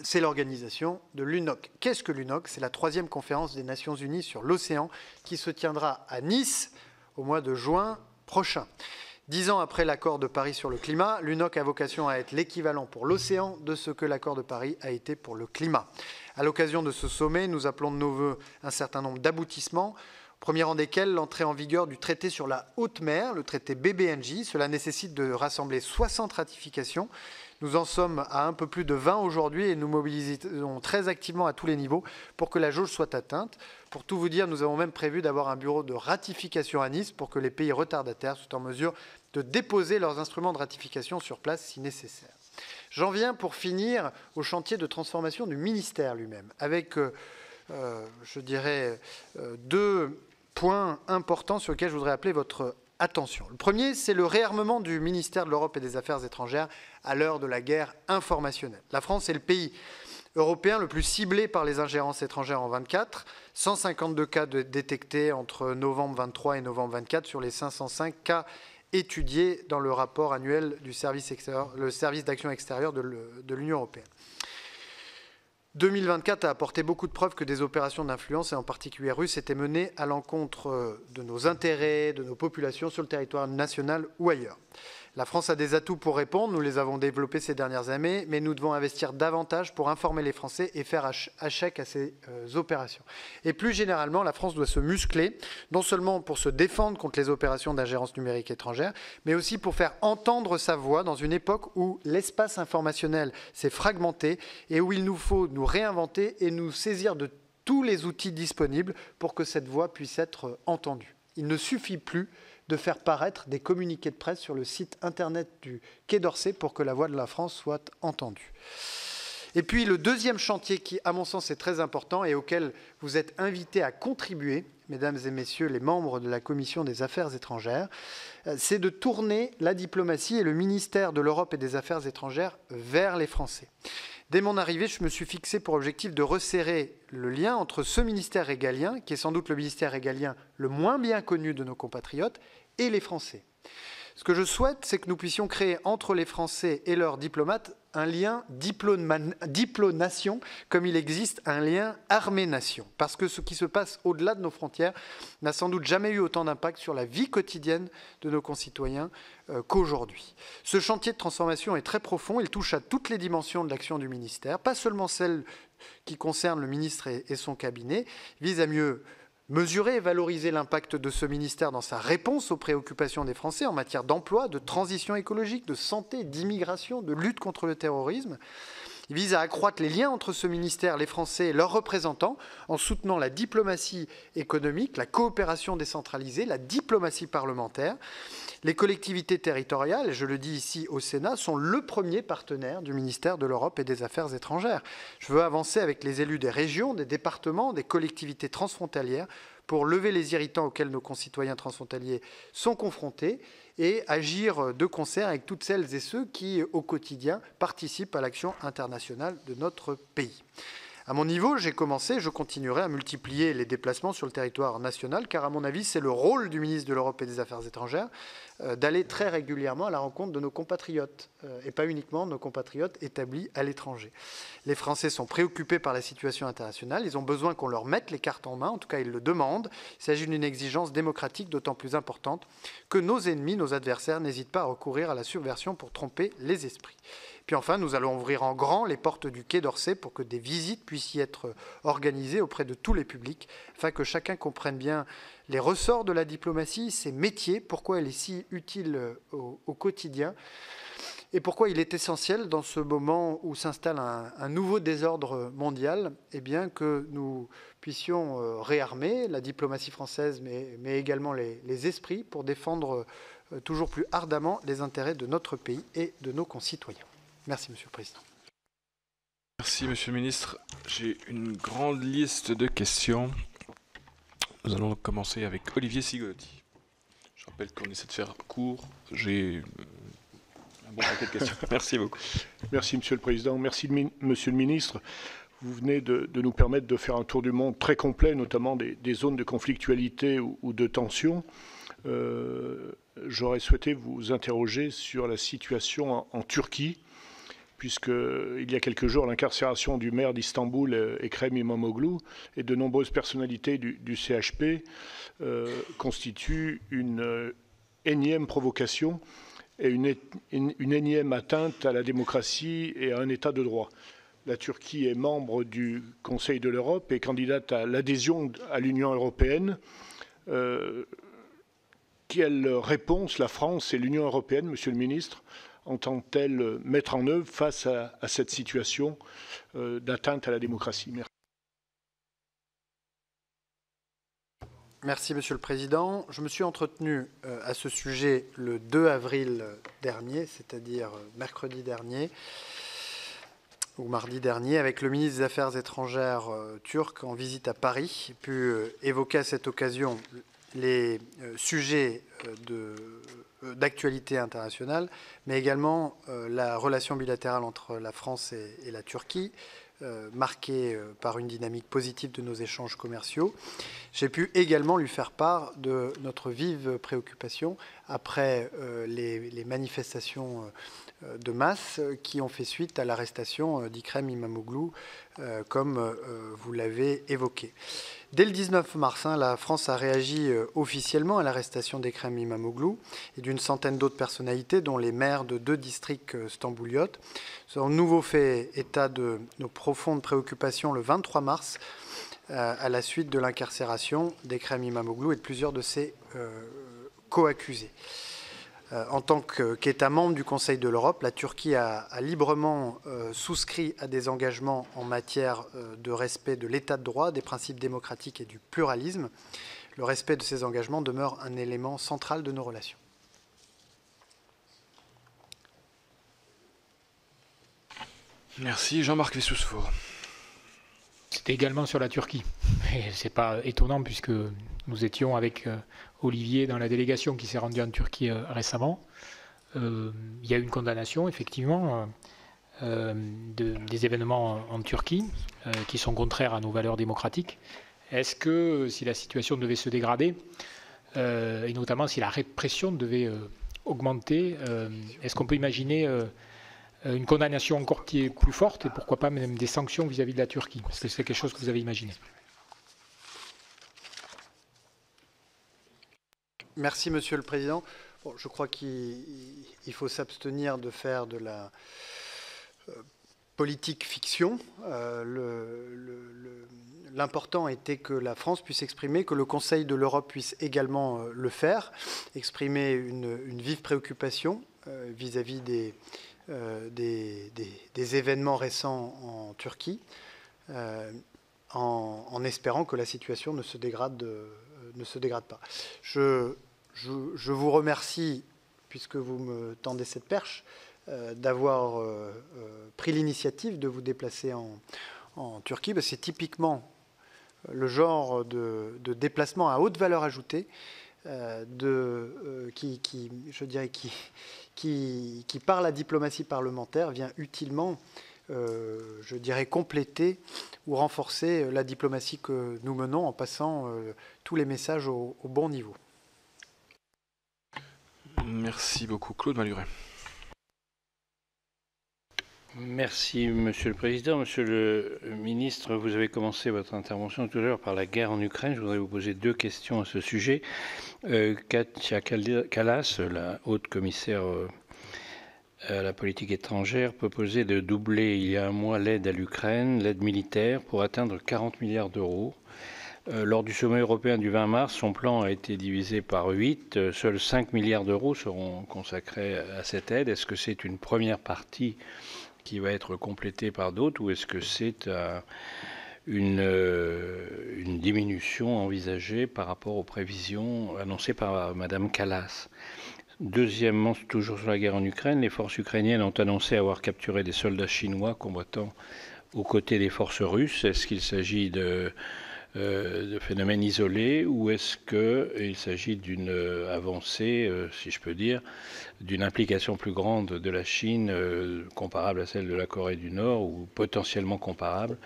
c'est l'organisation de l'UNOC. Qu'est-ce que l'UNOC? C'est la 3e conférence des Nations Unies sur l'océan qui se tiendra à Nice au mois de juin prochain. 10 ans après l'accord de Paris sur le climat, l'UNOC a vocation à être l'équivalent pour l'océan de ce que l'accord de Paris a été pour le climat. À l'occasion de ce sommet, nous appelons de nos vœux un certain nombre d'aboutissements, au premier rang desquels l'entrée en vigueur du traité sur la haute mer, le traité BBNJ. Cela nécessite de rassembler 60 ratifications. Nous en sommes à un peu plus de 20 aujourd'hui et nous mobilisons très activement à tous les niveaux pour que la jauge soit atteinte. Pour tout vous dire, nous avons même prévu d'avoir un bureau de ratification à Nice pour que les pays retardataires soient en mesure de déposer leurs instruments de ratification sur place si nécessaire. J'en viens pour finir au chantier de transformation du ministère lui-même, avec, je dirais, 2 points importants sur lesquels je voudrais appeler votre attention. Le premier, c'est le réarmement du ministère de l'Europe et des Affaires étrangères à l'heure de la guerre informationnelle. La France est le pays européen le plus ciblé par les ingérences étrangères en 24. 152 cas détectés entre novembre 23 et novembre 24 sur les 505 cas étudiés dans le rapport annuel du service d'action extérieure de l'Union européenne. 2024 a apporté beaucoup de preuves que des opérations d'influence, et en particulier russes, étaient menées à l'encontre de nos intérêts, de nos populations sur le territoire national ou ailleurs. La France a des atouts pour répondre, nous les avons développés ces dernières années, mais nous devons investir davantage pour informer les Français et faire échec à ces opérations. Et plus généralement, la France doit se muscler, non seulement pour se défendre contre les opérations d'ingérence numérique étrangère, mais aussi pour faire entendre sa voix dans une époque où l'espace informationnel s'est fragmenté et où il nous faut nous réinventer et nous saisir de tous les outils disponibles pour que cette voix puisse être entendue. Il ne suffit plus de faire paraître des communiqués de presse sur le site internet du Quai d'Orsay pour que la voix de la France soit entendue. Et puis le deuxième chantier qui, à mon sens, est très important et auquel vous êtes invités à contribuer, mesdames et messieurs les membres de la Commission des Affaires étrangères, c'est de tourner la diplomatie et le ministère de l'Europe et des Affaires étrangères vers les Français. Dès mon arrivée, je me suis fixé pour objectif de resserrer le lien entre ce ministère régalien, qui est sans doute le ministère régalien le moins bien connu de nos compatriotes, et les Français. Ce que je souhaite, c'est que nous puissions créer entre les Français et leurs diplomates un lien diplo-nation, comme il existe un lien armée-nation. Parce que ce qui se passe au-delà de nos frontières n'a sans doute jamais eu autant d'impact sur la vie quotidienne de nos concitoyens qu'aujourd'hui. Ce chantier de transformation est très profond, il touche à toutes les dimensions de l'action du ministère, pas seulement celles qui concernent le ministre et son cabinet, il vise à mieux mesurer et valoriser l'impact de ce ministère dans sa réponse aux préoccupations des Français en matière d'emploi, de transition écologique, de santé, d'immigration, de lutte contre le terrorisme. Il vise à accroître les liens entre ce ministère, les Français et leurs représentants en soutenant la diplomatie économique, la coopération décentralisée, la diplomatie parlementaire. Les collectivités territoriales, et je le dis ici au Sénat, sont le premier partenaire du ministère de l'Europe et des Affaires étrangères. Je veux avancer avec les élus des régions, des départements, des collectivités transfrontalières pour lever les irritants auxquels nos concitoyens transfrontaliers sont confrontés et agir de concert avec toutes celles et ceux qui, au quotidien, participent à l'action internationale de notre pays. À mon niveau, j'ai commencé, je continuerai à multiplier les déplacements sur le territoire national, car à mon avis, c'est le rôle du ministre de l'Europe et des Affaires étrangères d'aller très régulièrement à la rencontre de nos compatriotes, et pas uniquement de nos compatriotes établis à l'étranger. Les Français sont préoccupés par la situation internationale, ils ont besoin qu'on leur mette les cartes en main, en tout cas ils le demandent. Il s'agit d'une exigence démocratique d'autant plus importante que nos ennemis, nos adversaires, n'hésitent pas à recourir à la subversion pour tromper les esprits. Puis enfin, nous allons ouvrir en grand les portes du Quai d'Orsay pour que des visites puissent y être organisées auprès de tous les publics, afin que chacun comprenne bien les ressorts de la diplomatie, ses métiers, pourquoi elle est si utile au quotidien et pourquoi il est essentiel dans ce moment où s'installe un nouveau désordre mondial, eh bien, que nous puissions réarmer la diplomatie française, mais également les esprits pour défendre toujours plus ardemment les intérêts de notre pays et de nos concitoyens. Merci, Monsieur le Président. Merci, Monsieur le Ministre. J'ai une grande liste de questions. Nous allons commencer avec Olivier Cigolotti. Je rappelle qu'on essaie de faire court. J'ai un bon paquet de questions. Merci beaucoup. Merci, Monsieur le Président. Merci, Monsieur le Ministre. Vous venez de nous permettre de faire un tour du monde très complet, notamment des zones de conflictualité ou de tension. J'aurais souhaité vous interroger sur la situation en Turquie, puisqu'il y a quelques jours, l'incarcération du maire d'Istanbul, Ekrem İmamoğlu, et de nombreuses personnalités du CHP constituent une énième provocation et une énième atteinte à la démocratie et à un état de droit. La Turquie est membre du Conseil de l'Europe et candidate à l'adhésion à l'Union européenne. Quelle réponse la France et l'Union européenne, Monsieur le Ministre, entend-elle mettre en œuvre face à cette situation d'atteinte à la démocratie? Merci. Merci, Monsieur le Président. Je me suis entretenu à ce sujet le 2 avril dernier, c'est-à-dire mercredi dernier, ou mardi dernier, avec le ministre des Affaires étrangères turc en visite à Paris. J'ai pu évoquer à cette occasion les sujets d'actualité internationale, mais également la relation bilatérale entre la France et la Turquie, marquée par une dynamique positive de nos échanges commerciaux. J'ai pu également lui faire part de notre vive préoccupation après les manifestations de masse qui ont fait suite à l'arrestation d'Ekrem İmamoğlu comme vous l'avez évoqué. Dès le 19 mars, la France a réagi officiellement à l'arrestation d'Ekrem İmamoğlu et d'une centaine d'autres personnalités, dont les maires de 2 districts stambouliotes. Nous avons de nouveau fait état de nos profondes préoccupations le 23 mars à la suite de l'incarcération d'Ekrem İmamoğlu et de plusieurs de ses co-accusés. En tant qu'État membre du Conseil de l'Europe, la Turquie a librement souscrit à des engagements en matière de respect de l'état de droit, des principes démocratiques et du pluralisme. Le respect de ces engagements demeure un élément central de nos relations. Merci. Jean-Marc Wessous-Four. C'était également sur la Turquie. Et ce n'est pas étonnant puisque nous étions avec Olivier dans la délégation qui s'est rendue en Turquie récemment. Il y a eu une condamnation, effectivement, des événements en Turquie qui sont contraires à nos valeurs démocratiques. Est-ce que si la situation devait se dégrader, et notamment si la répression devait augmenter, est-ce qu'on peut imaginer une condamnation encore plus forte et pourquoi pas même des sanctions vis-à-vis de la Turquie? Est-ce que c'est quelque chose que vous avez imaginé? Merci, Monsieur le Président. Bon, je crois qu'il faut s'abstenir de faire de la politique fiction. L'important était que la France puisse exprimer, que le Conseil de l'Europe puisse également le faire, exprimer une vive préoccupation vis-à-vis des événements récents en Turquie, en espérant que la situation ne se dégrade pas. Je vous remercie, puisque vous me tendez cette perche, d'avoir pris l'initiative de vous déplacer en Turquie. C'est typiquement le genre de déplacement à haute valeur ajoutée qui, par la diplomatie parlementaire, vient utilement, je dirais, compléter ou renforcer la diplomatie que nous menons en passant tous les messages au bon niveau. Merci beaucoup. Claude Malhuret. Merci, Monsieur le Président. Monsieur le Ministre, vous avez commencé votre intervention tout à l'heure par la guerre en Ukraine. Je voudrais vous poser 2 questions à ce sujet. Katia Kallas, la haute commissaire à la politique étrangère, proposait de doubler il y a un mois l'aide à l'Ukraine, l'aide militaire, pour atteindre 40 milliards d'euros. Lors du sommet européen du 20 mars, son plan a été divisé par 8. Seuls 5 milliards d'euros seront consacrés à cette aide. Est-ce que c'est une première partie qui va être complétée par d'autres ou est-ce que c'est une diminution envisagée par rapport aux prévisions annoncées par Mme Kallas? Deuxièmement, toujours sur la guerre en Ukraine, les forces ukrainiennes ont annoncé avoir capturé des soldats chinois combattant aux côtés des forces russes. Est-ce qu'il s'agit de phénomènes isolés ou est-ce qu'il s'agit d'une avancée, si je peux dire, d'une implication plus grande de la Chine comparable à celle de la Corée du Nord ou potentiellement comparable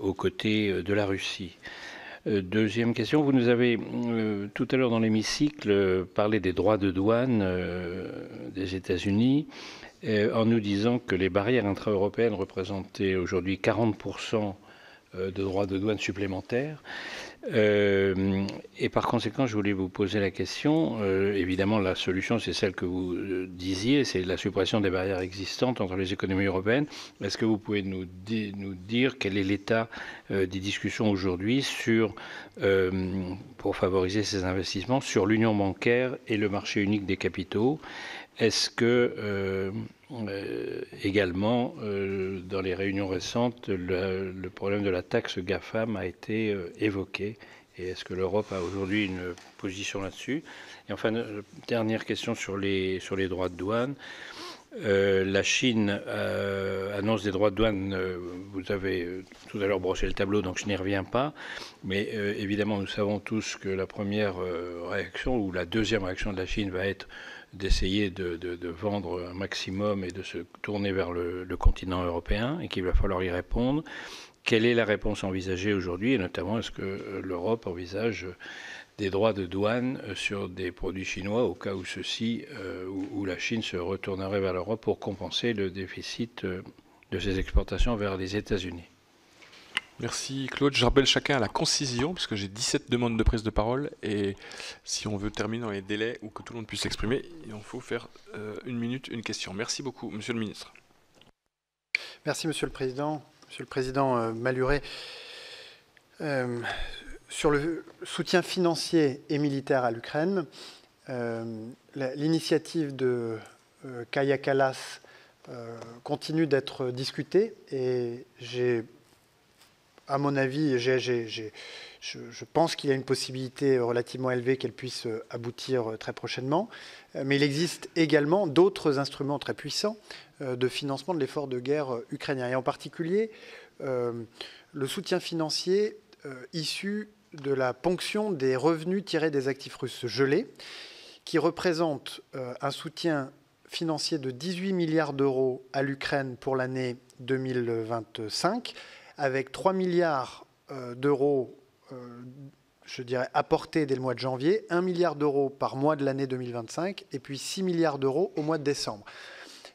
aux côtés de la Russie? Deuxième question, vous nous avez tout à l'heure dans l'hémicycle parlé des droits de douane des États-Unis en nous disant que les barrières intra-européennes représentaient aujourd'hui 40% de droits de douane supplémentaires. Et par conséquent, je voulais vous poser la question. Évidemment, la solution, c'est celle que vous disiez, c'est la suppression des barrières existantes entre les économies européennes. Est-ce que vous pouvez nous dire quel est l'état des discussions aujourd'hui pour favoriser ces investissements sur l'union bancaire et le marché unique des capitaux? Est-ce que également, dans les réunions récentes, le problème de la taxe GAFAM a été évoqué? Et est-ce que l'Europe a aujourd'hui une position là-dessus? Et enfin, dernière question sur les droits de douane. La Chine annonce des droits de douane. Vous avez tout à l'heure brossé le tableau, donc je n'y reviens pas. Mais évidemment, nous savons tous que la première réaction ou la deuxième réaction de la Chine va être d'essayer de vendre un maximum et de se tourner vers le continent européen et qu'il va falloir y répondre. Quelle est la réponse envisagée aujourd'hui et notamment est-ce que l'Europe envisage des droits de douane sur des produits chinois au cas où où la Chine se retournerait vers l'Europe pour compenser le déficit de ses exportations vers les États-Unis? Merci Claude. Je rappelle chacun à la concision, puisque j'ai 17 demandes de prise de parole, et si on veut terminer dans les délais ou que tout le monde puisse s'exprimer, il en faut faire 1 minute, une question. Merci beaucoup, Monsieur le Ministre. Merci Monsieur le Président. Monsieur le Président Malhuret, sur le soutien financier et militaire à l'Ukraine, l'initiative de Kaja Kallas continue d'être discutée et à mon avis, je pense qu'il y a une possibilité relativement élevée qu'elle puisse aboutir très prochainement. Mais il existe également d'autres instruments très puissants de financement de l'effort de guerre ukrainien. Et en particulier, le soutien financier issu de la ponction des revenus tirés des actifs russes gelés, qui représente un soutien financier de 18 milliards d'euros à l'Ukraine pour l'année 2025, avec 3 milliards d'euros, je dirais, apportés dès le mois de janvier, 1 milliard d'euros par mois de l'année 2025, et puis 6 milliards d'euros au mois de décembre.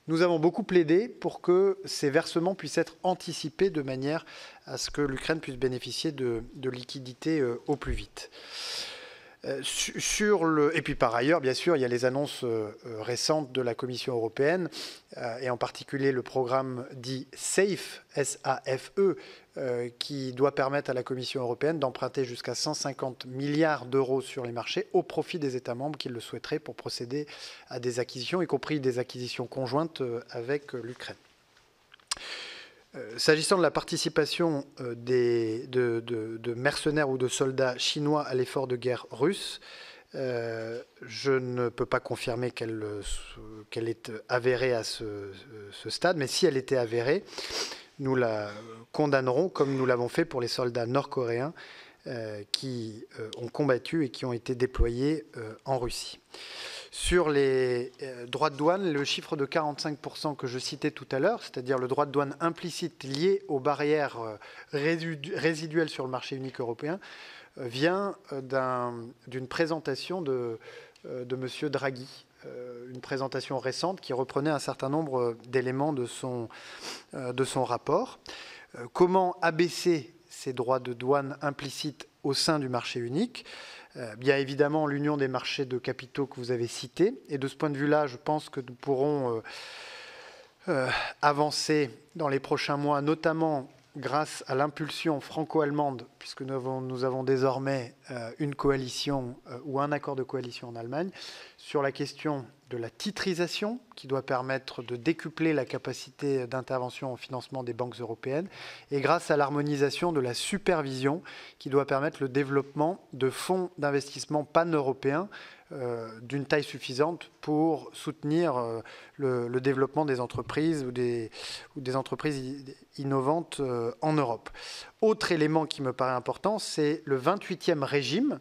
Nous avons beaucoup plaidé pour que ces versements puissent être anticipés de manière à ce que l'Ukraine puisse bénéficier de liquidités au plus vite. Et puis par ailleurs, bien sûr, il y a les annonces récentes de la Commission européenne, et en particulier le programme dit SAFE, S-A-F-E, qui doit permettre à la Commission européenne d'emprunter jusqu'à 150 milliards d'euros sur les marchés au profit des États membres qui le souhaiteraient pour procéder à des acquisitions, y compris des acquisitions conjointes avec l'Ukraine. S'agissant de la participation de mercenaires ou de soldats chinois à l'effort de guerre russe, je ne peux pas confirmer qu'elle est avérée à ce stade, mais si elle était avérée, nous la condamnerons comme nous l'avons fait pour les soldats nord-coréens qui ont combattu et qui ont été déployés en Russie. Sur les droits de douane, le chiffre de 45% que je citais tout à l'heure, c'est-à-dire le droit de douane implicite lié aux barrières résiduelles sur le marché unique européen, vient d'une présentation de M. Draghi, une présentation récente qui reprenait un certain nombre d'éléments de son rapport. Comment abaisser ces droits de douane implicites au sein du marché unique ? Bien évidemment, l'union des marchés de capitaux que vous avez cité. Et de ce point de vue-là, je pense que nous pourrons avancer dans les prochains mois, notamment grâce à l'impulsion franco-allemande, puisque nous avons désormais une coalition ou un accord de coalition en Allemagne, sur la question de la titrisation, qui doit permettre de décupler la capacité d'intervention au financement des banques européennes, et grâce à l'harmonisation de la supervision, qui doit permettre le développement de fonds d'investissement pan-européens d'une taille suffisante pour soutenir le développement des entreprises ou des entreprises innovantes en Europe. Autre élément qui me paraît important, c'est le 28e régime,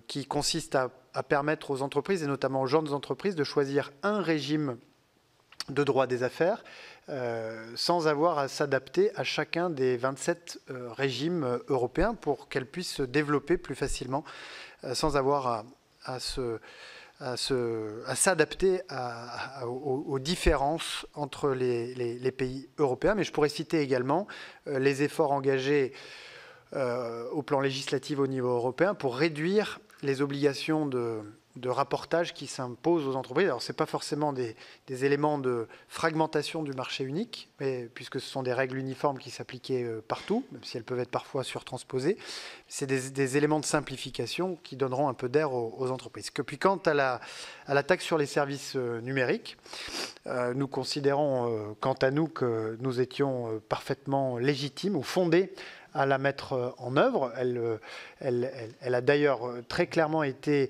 qui consiste à permettre aux entreprises, et notamment aux jeunes entreprises, de choisir un régime de droit des affaires sans avoir à s'adapter à chacun des 27 régimes européens pour qu'elles puissent se développer plus facilement sans avoir à s'adapter aux différences entre les pays européens. Mais je pourrais citer également les efforts engagés au plan législatif au niveau européen pour réduire les obligations de rapportage qui s'imposent aux entreprises. Alors, ce n'est pas forcément des éléments de fragmentation du marché unique, mais, puisque ce sont des règles uniformes qui s'appliquaient partout, même si elles peuvent être parfois surtransposées. C'est des éléments de simplification qui donneront un peu d'air aux entreprises. Puis, quant à la taxe sur les services numériques, nous considérons, quant à nous, que nous étions parfaitement légitimes ou fondés à la mettre en œuvre. Elle a d'ailleurs très clairement été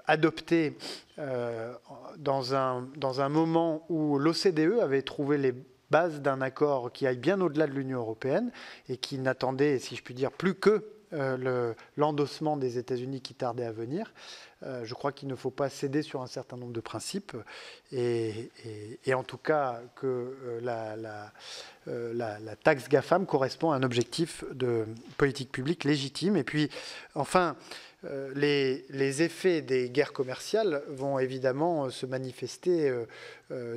adoptée dans un moment où l'OCDE avait trouvé les bases d'un accord qui aille bien au-delà de l'Union européenne et qui n'attendait, si je puis dire, plus que l'endossement des États-Unis qui tardait à venir. Je crois qu'il ne faut pas céder sur un certain nombre de principes et en tout cas que la taxe GAFAM correspond à un objectif de politique publique légitime. Et puis, enfin, les effets des guerres commerciales vont évidemment se manifester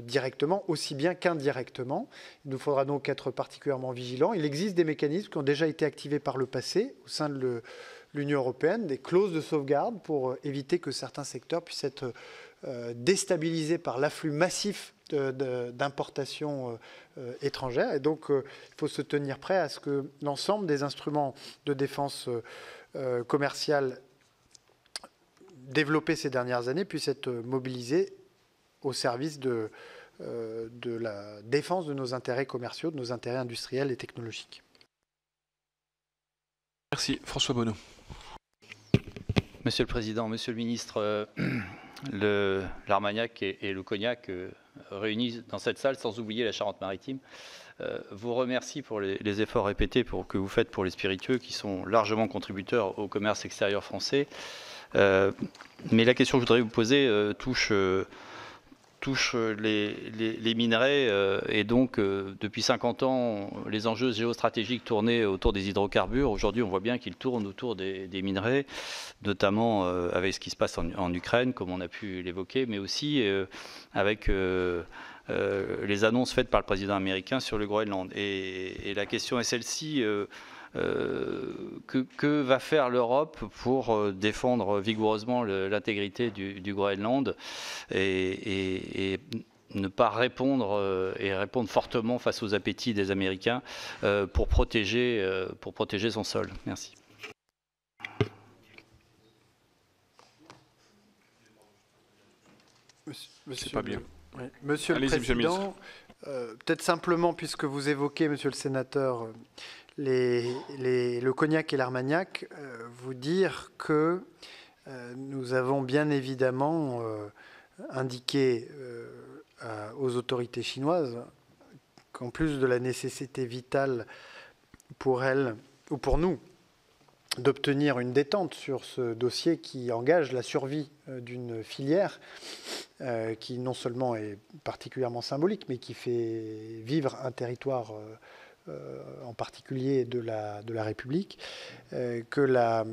directement, aussi bien qu'indirectement. Il nous faudra donc être particulièrement vigilants. Il existe des mécanismes qui ont déjà été activés par le passé au sein de l'Union européenne, des clauses de sauvegarde pour éviter que certains secteurs puissent être déstabilisés par l'afflux massif d'importations étrangères. Et donc, il faut se tenir prêt à ce que l'ensemble des instruments de défense commerciale développés ces dernières années puissent être mobilisés au service de la défense de nos intérêts commerciaux, de nos intérêts industriels et technologiques. Merci. François Bonneau. Monsieur le Président, Monsieur le Ministre, l'Armagnac et le Cognac réunis dans cette salle, sans oublier la Charente-Maritime, vous remercie pour les efforts répétés que vous faites pour les spiritueux, qui sont largement contributeurs au commerce extérieur français. Mais la question que je voudrais vous poser touche les minerais et donc depuis 50 ans les enjeux géostratégiques tournaient autour des hydrocarbures. Aujourd'hui on voit bien qu'ils tournent autour des minerais, notamment avec ce qui se passe en Ukraine comme on a pu l'évoquer, mais aussi avec les annonces faites par le président américain sur le Groenland. Et la question est celle-ci. Que va faire l'Europe pour défendre vigoureusement l'intégrité du Groenland et ne pas répondre et répondre fortement face aux appétits des Américains pour protéger son sol. Merci. C'est pas bien. Oui. Monsieur le Président, peut-être simplement, puisque vous évoquez, Monsieur le Sénateur, le Cognac et l'Armagnac, vous dire que nous avons bien évidemment indiqué aux autorités chinoises qu'en plus de la nécessité vitale pour elles, ou pour nous, d'obtenir une détente sur ce dossier qui engage la survie d'une filière qui non seulement est particulièrement symbolique, mais qui fait vivre un territoire en particulier de la République, que la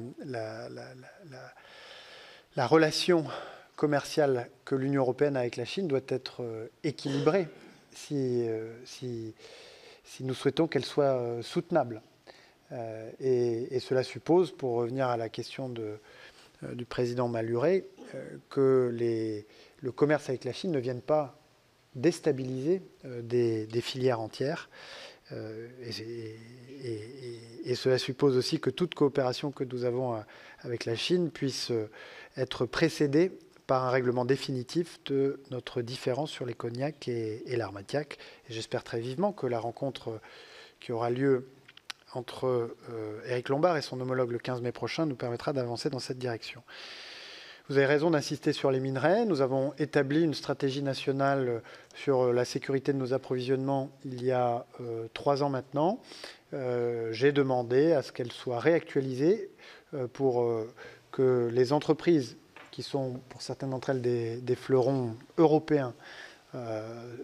relation commerciale que l'Union européenne a avec la Chine doit être équilibrée si nous souhaitons qu'elle soit soutenable. Et cela suppose, pour revenir à la question du président Malhuret, que le commerce avec la Chine ne vienne pas déstabiliser des filières entières. Et cela suppose aussi que toute coopération que nous avons avec la Chine puisse être précédée par un règlement définitif de notre différence sur les cognacs et l'Armagnac. Et j'espère très vivement que la rencontre qui aura lieu entre Éric Lombard et son homologue le 15 mai prochain nous permettra d'avancer dans cette direction. Vous avez raison d'insister sur les minerais. Nous avons établi une stratégie nationale sur la sécurité de nos approvisionnements il y a 3 ans maintenant. J'ai demandé à ce qu'elle soit réactualisée pour que les entreprises, qui sont pour certaines d'entre elles des fleurons européens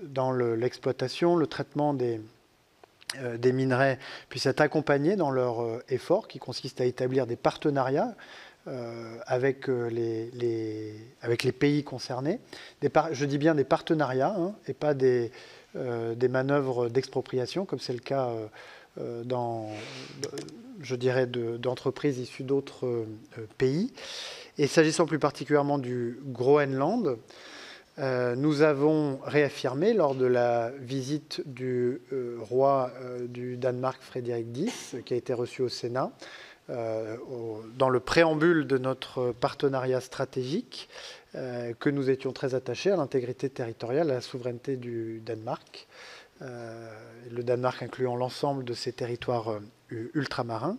dans l'exploitation, le traitement des minerais, puissent être accompagnés dans leur effort qui consiste à établir des partenariats avec les pays concernés. Je dis bien des partenariats et pas des manœuvres d'expropriation, comme c'est le cas d'entreprises issues d'autres pays. Et s'agissant plus particulièrement du Groenland, nous avons réaffirmé lors de la visite du roi du Danemark, Frédéric X, qui a été reçu au Sénat, dans le préambule de notre partenariat stratégique, que nous étions très attachés à l'intégrité territoriale, à la souveraineté du Danemark, le Danemark incluant l'ensemble de ses territoires ultramarins.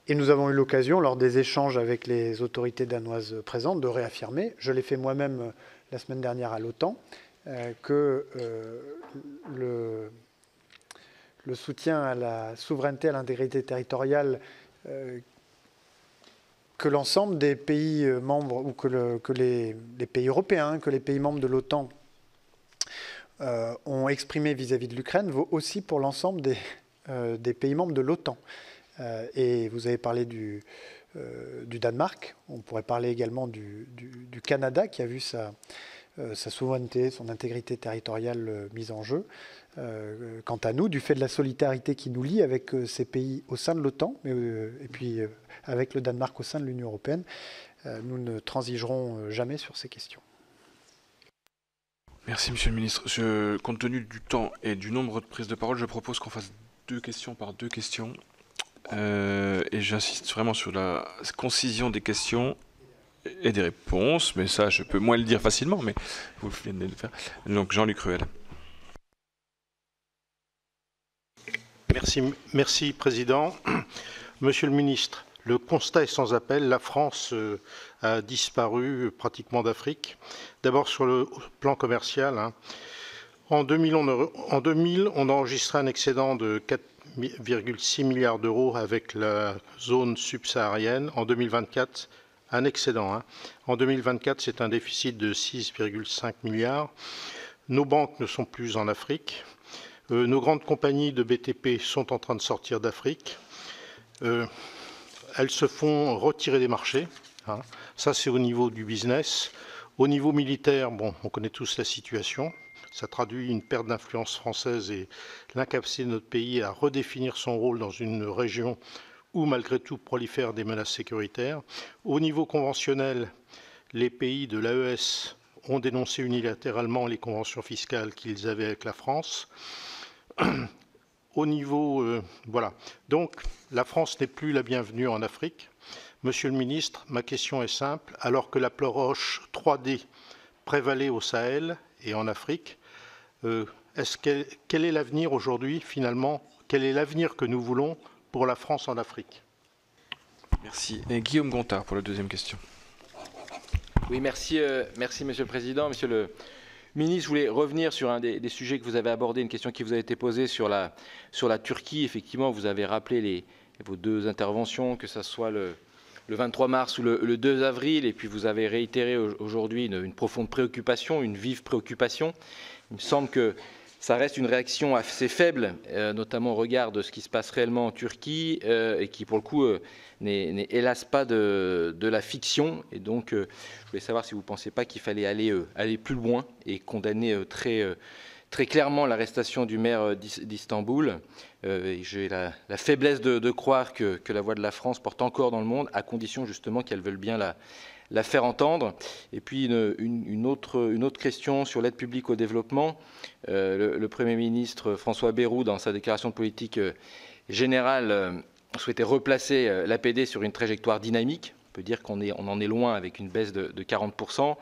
Et nous avons eu l'occasion, lors des échanges avec les autorités danoises présentes, de réaffirmer, je l'ai fait moi-même la semaine dernière à l'OTAN, que le soutien à la souveraineté, à l'intégrité territoriale que l'ensemble des pays membres, ou que les pays européens, que les pays membres de l'OTAN ont exprimé vis-à-vis de l'Ukraine, vaut aussi pour l'ensemble des pays membres de l'OTAN. Et vous avez parlé du Danemark, on pourrait parler également du Canada, qui a vu sa souveraineté, son intégrité territoriale mise en jeu. Quant à nous, du fait de la solidarité qui nous lie avec ces pays au sein de l'OTAN, et puis avec le Danemark au sein de l'Union européenne, nous ne transigerons jamais sur ces questions. Merci, Monsieur le Ministre. Compte tenu du temps et du nombre de prises de parole, je propose qu'on fasse 2 questions par 2 questions. Et j'insiste vraiment sur la concision des questions et des réponses, mais ça, je peux moins le dire facilement, mais vous venez de le faire. Donc, Jean-Luc Ruel. Merci, Président. Monsieur le Ministre, le constat est sans appel. La France a disparu pratiquement d'Afrique. D'abord, sur le plan commercial. En 2000, on a enregistré un excédent de 4,6 milliards d'euros avec la zone subsaharienne. En 2024, un excédent. En 2024, c'est un déficit de 6,5 milliards. Nos banques ne sont plus en Afrique. Nos grandes compagnies de BTP sont en train de sortir d'Afrique. Elles se font retirer des marchés. Ça, c'est au niveau du business. Au niveau militaire, bon, on connaît tous la situation. Ça traduit une perte d'influence française et l'incapacité de notre pays à redéfinir son rôle dans une région où, malgré tout, prolifèrent des menaces sécuritaires. Au niveau conventionnel, les pays de l'AES ont dénoncé unilatéralement les conventions fiscales qu'ils avaient avec la France. Au niveau, voilà. Donc, la France n'est plus la bienvenue en Afrique. Monsieur le ministre, ma question est simple. Alors que l'approche 3D prévalait au Sahel et en Afrique, quel est l'avenir aujourd'hui, finalement? Quel est l'avenir que nous voulons pour la France en Afrique? Merci. Et Guillaume Gontard pour la 2e question. Oui, merci, Monsieur le Président. Monsieur le Ministre, je voulais revenir sur un des sujets que vous avez abordé, une question qui vous a été posée sur la Turquie. Effectivement, vous avez rappelé vos 2 interventions, que ce soit le 23 mars ou le 2 avril, et puis vous avez réitéré aujourd'hui une profonde préoccupation, une vive préoccupation. Il me semble que ça reste une réaction assez faible, notamment au regard de ce qui se passe réellement en Turquie, et qui, pour le coup, n'est hélas pas de la fiction. Et donc, je voulais savoir si vous ne pensez pas qu'il fallait aller plus loin et condamner très clairement l'arrestation du maire d'Istanbul. J'ai la faiblesse de croire que la voix de la France porte encore dans le monde, à condition justement qu'elle veuille bien la faire entendre. Et puis une autre question sur l'aide publique au développement. Le Premier ministre François Bayrou, dans sa déclaration de politique générale, souhaitait replacer l'APD sur une trajectoire dynamique. On peut dire qu'on en est loin avec une baisse de 40%.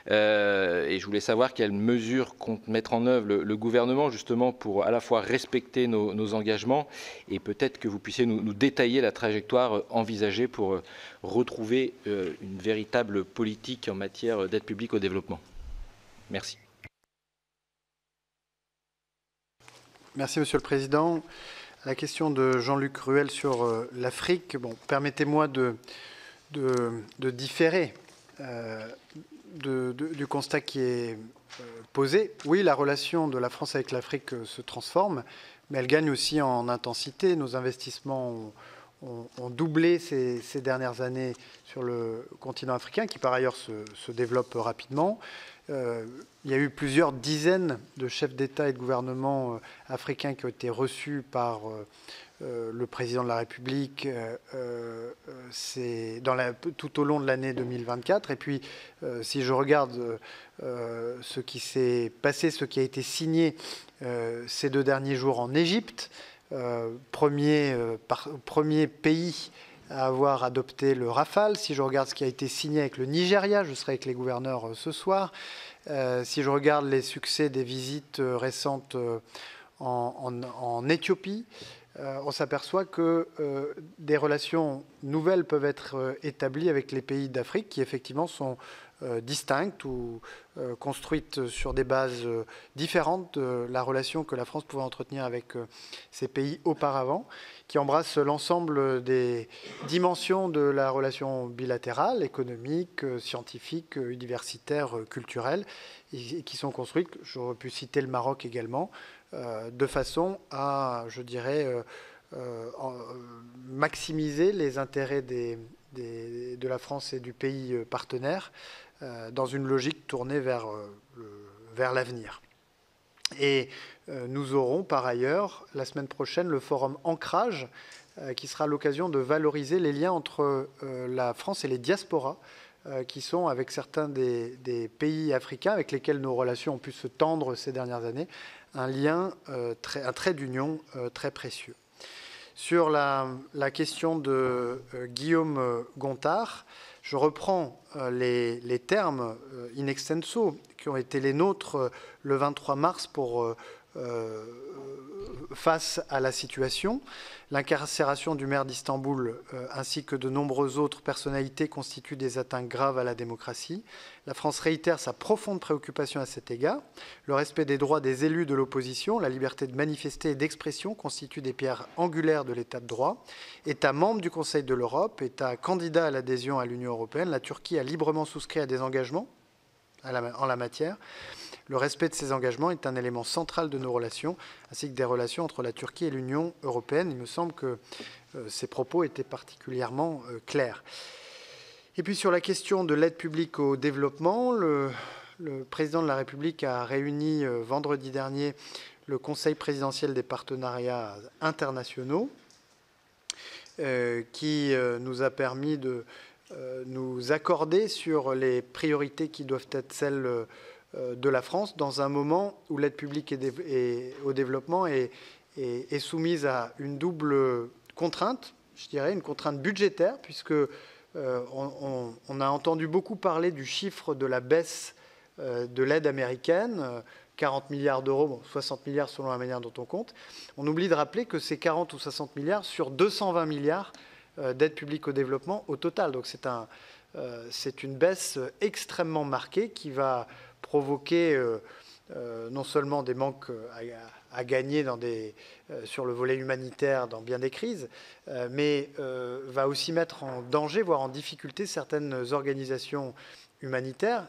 Et je voulais savoir quelles mesures compte mettre en œuvre le gouvernement justement pour à la fois respecter nos engagements et peut-être que vous puissiez nous détailler la trajectoire envisagée pour retrouver une véritable politique en matière d'aide publique au développement. Merci. Merci, Monsieur le Président. La question de Jean-Luc Ruel sur l'Afrique, bon, permettez-moi de différer du constat qui est posé. Oui, la relation de la France avec l'Afrique se transforme, mais elle gagne aussi en intensité. Nos investissements ont doublé ces dernières années sur le continent africain, qui par ailleurs se développe rapidement. Il y a eu plusieurs dizaines de chefs d'État et de gouvernement africains qui ont été reçus par le président de la République tout au long de l'année 2024. Et puis, si je regarde ce qui s'est passé, ce qui a été signé ces 2 derniers jours en Égypte, premier pays à avoir adopté le Rafale. Si je regarde ce qui a été signé avec le Nigeria, je serai avec les gouverneurs ce soir. Si je regarde les succès des visites récentes en Éthiopie, on s'aperçoit que des relations nouvelles peuvent être établies avec les pays d'Afrique qui effectivement sont distinctes ou construites sur des bases différentes de la relation que la France pouvait entretenir avec ces pays auparavant, qui embrassent l'ensemble des dimensions de la relation bilatérale, économique, scientifique, universitaire, culturelle, et qui sont construites, j'aurais pu citer le Maroc également, de façon à, je dirais, maximiser les intérêts de la France et du pays partenaire dans une logique tournée vers l'avenir. Et nous aurons par ailleurs la semaine prochaine le forum Ancrage qui sera l'occasion de valoriser les liens entre la France et les diasporas qui sont avec certains des pays africains avec lesquels nos relations ont pu se tendre ces dernières années, un lien, un trait d'union très précieux. Sur la question de Guillaume Gontard, je reprends les termes in extenso qui ont été les nôtres le 23 mars pour face à la situation. L'incarcération du maire d'Istanbul ainsi que de nombreuses autres personnalités constituent des atteintes graves à la démocratie. La France réitère sa profonde préoccupation à cet égard. Le respect des droits des élus de l'opposition, la liberté de manifester et d'expression constituent des pierres angulaires de l'état de droit. État membre du Conseil de l'Europe, État candidat à l'adhésion à l'Union européenne, la Turquie a librement souscrit à des engagements en la matière. Le respect de ces engagements est un élément central de nos relations, ainsi que des relations entre la Turquie et l'Union européenne. Il me semble que ces propos étaient particulièrement clairs. Et puis sur la question de l'aide publique au développement, le président de la République a réuni vendredi dernier le Conseil présidentiel des partenariats internationaux, qui nous a permis de nous accorder sur les priorités qui doivent être celles de la France dans un moment où l'aide publique au développement est soumise à une double contrainte, je dirais, une contrainte budgétaire, puisque on a entendu beaucoup parler du chiffre de la baisse de l'aide américaine, 40 milliards d'euros, bon, 60 milliards selon la manière dont on compte. On oublie de rappeler que c'est 40 ou 60 milliards sur 220 milliards d'aide publique au développement au total. Donc c'est une baisse extrêmement marquée qui va provoquer non seulement des manques à gagner sur le volet humanitaire dans bien des crises, mais va aussi mettre en danger, voire en difficulté, certaines organisations humanitaires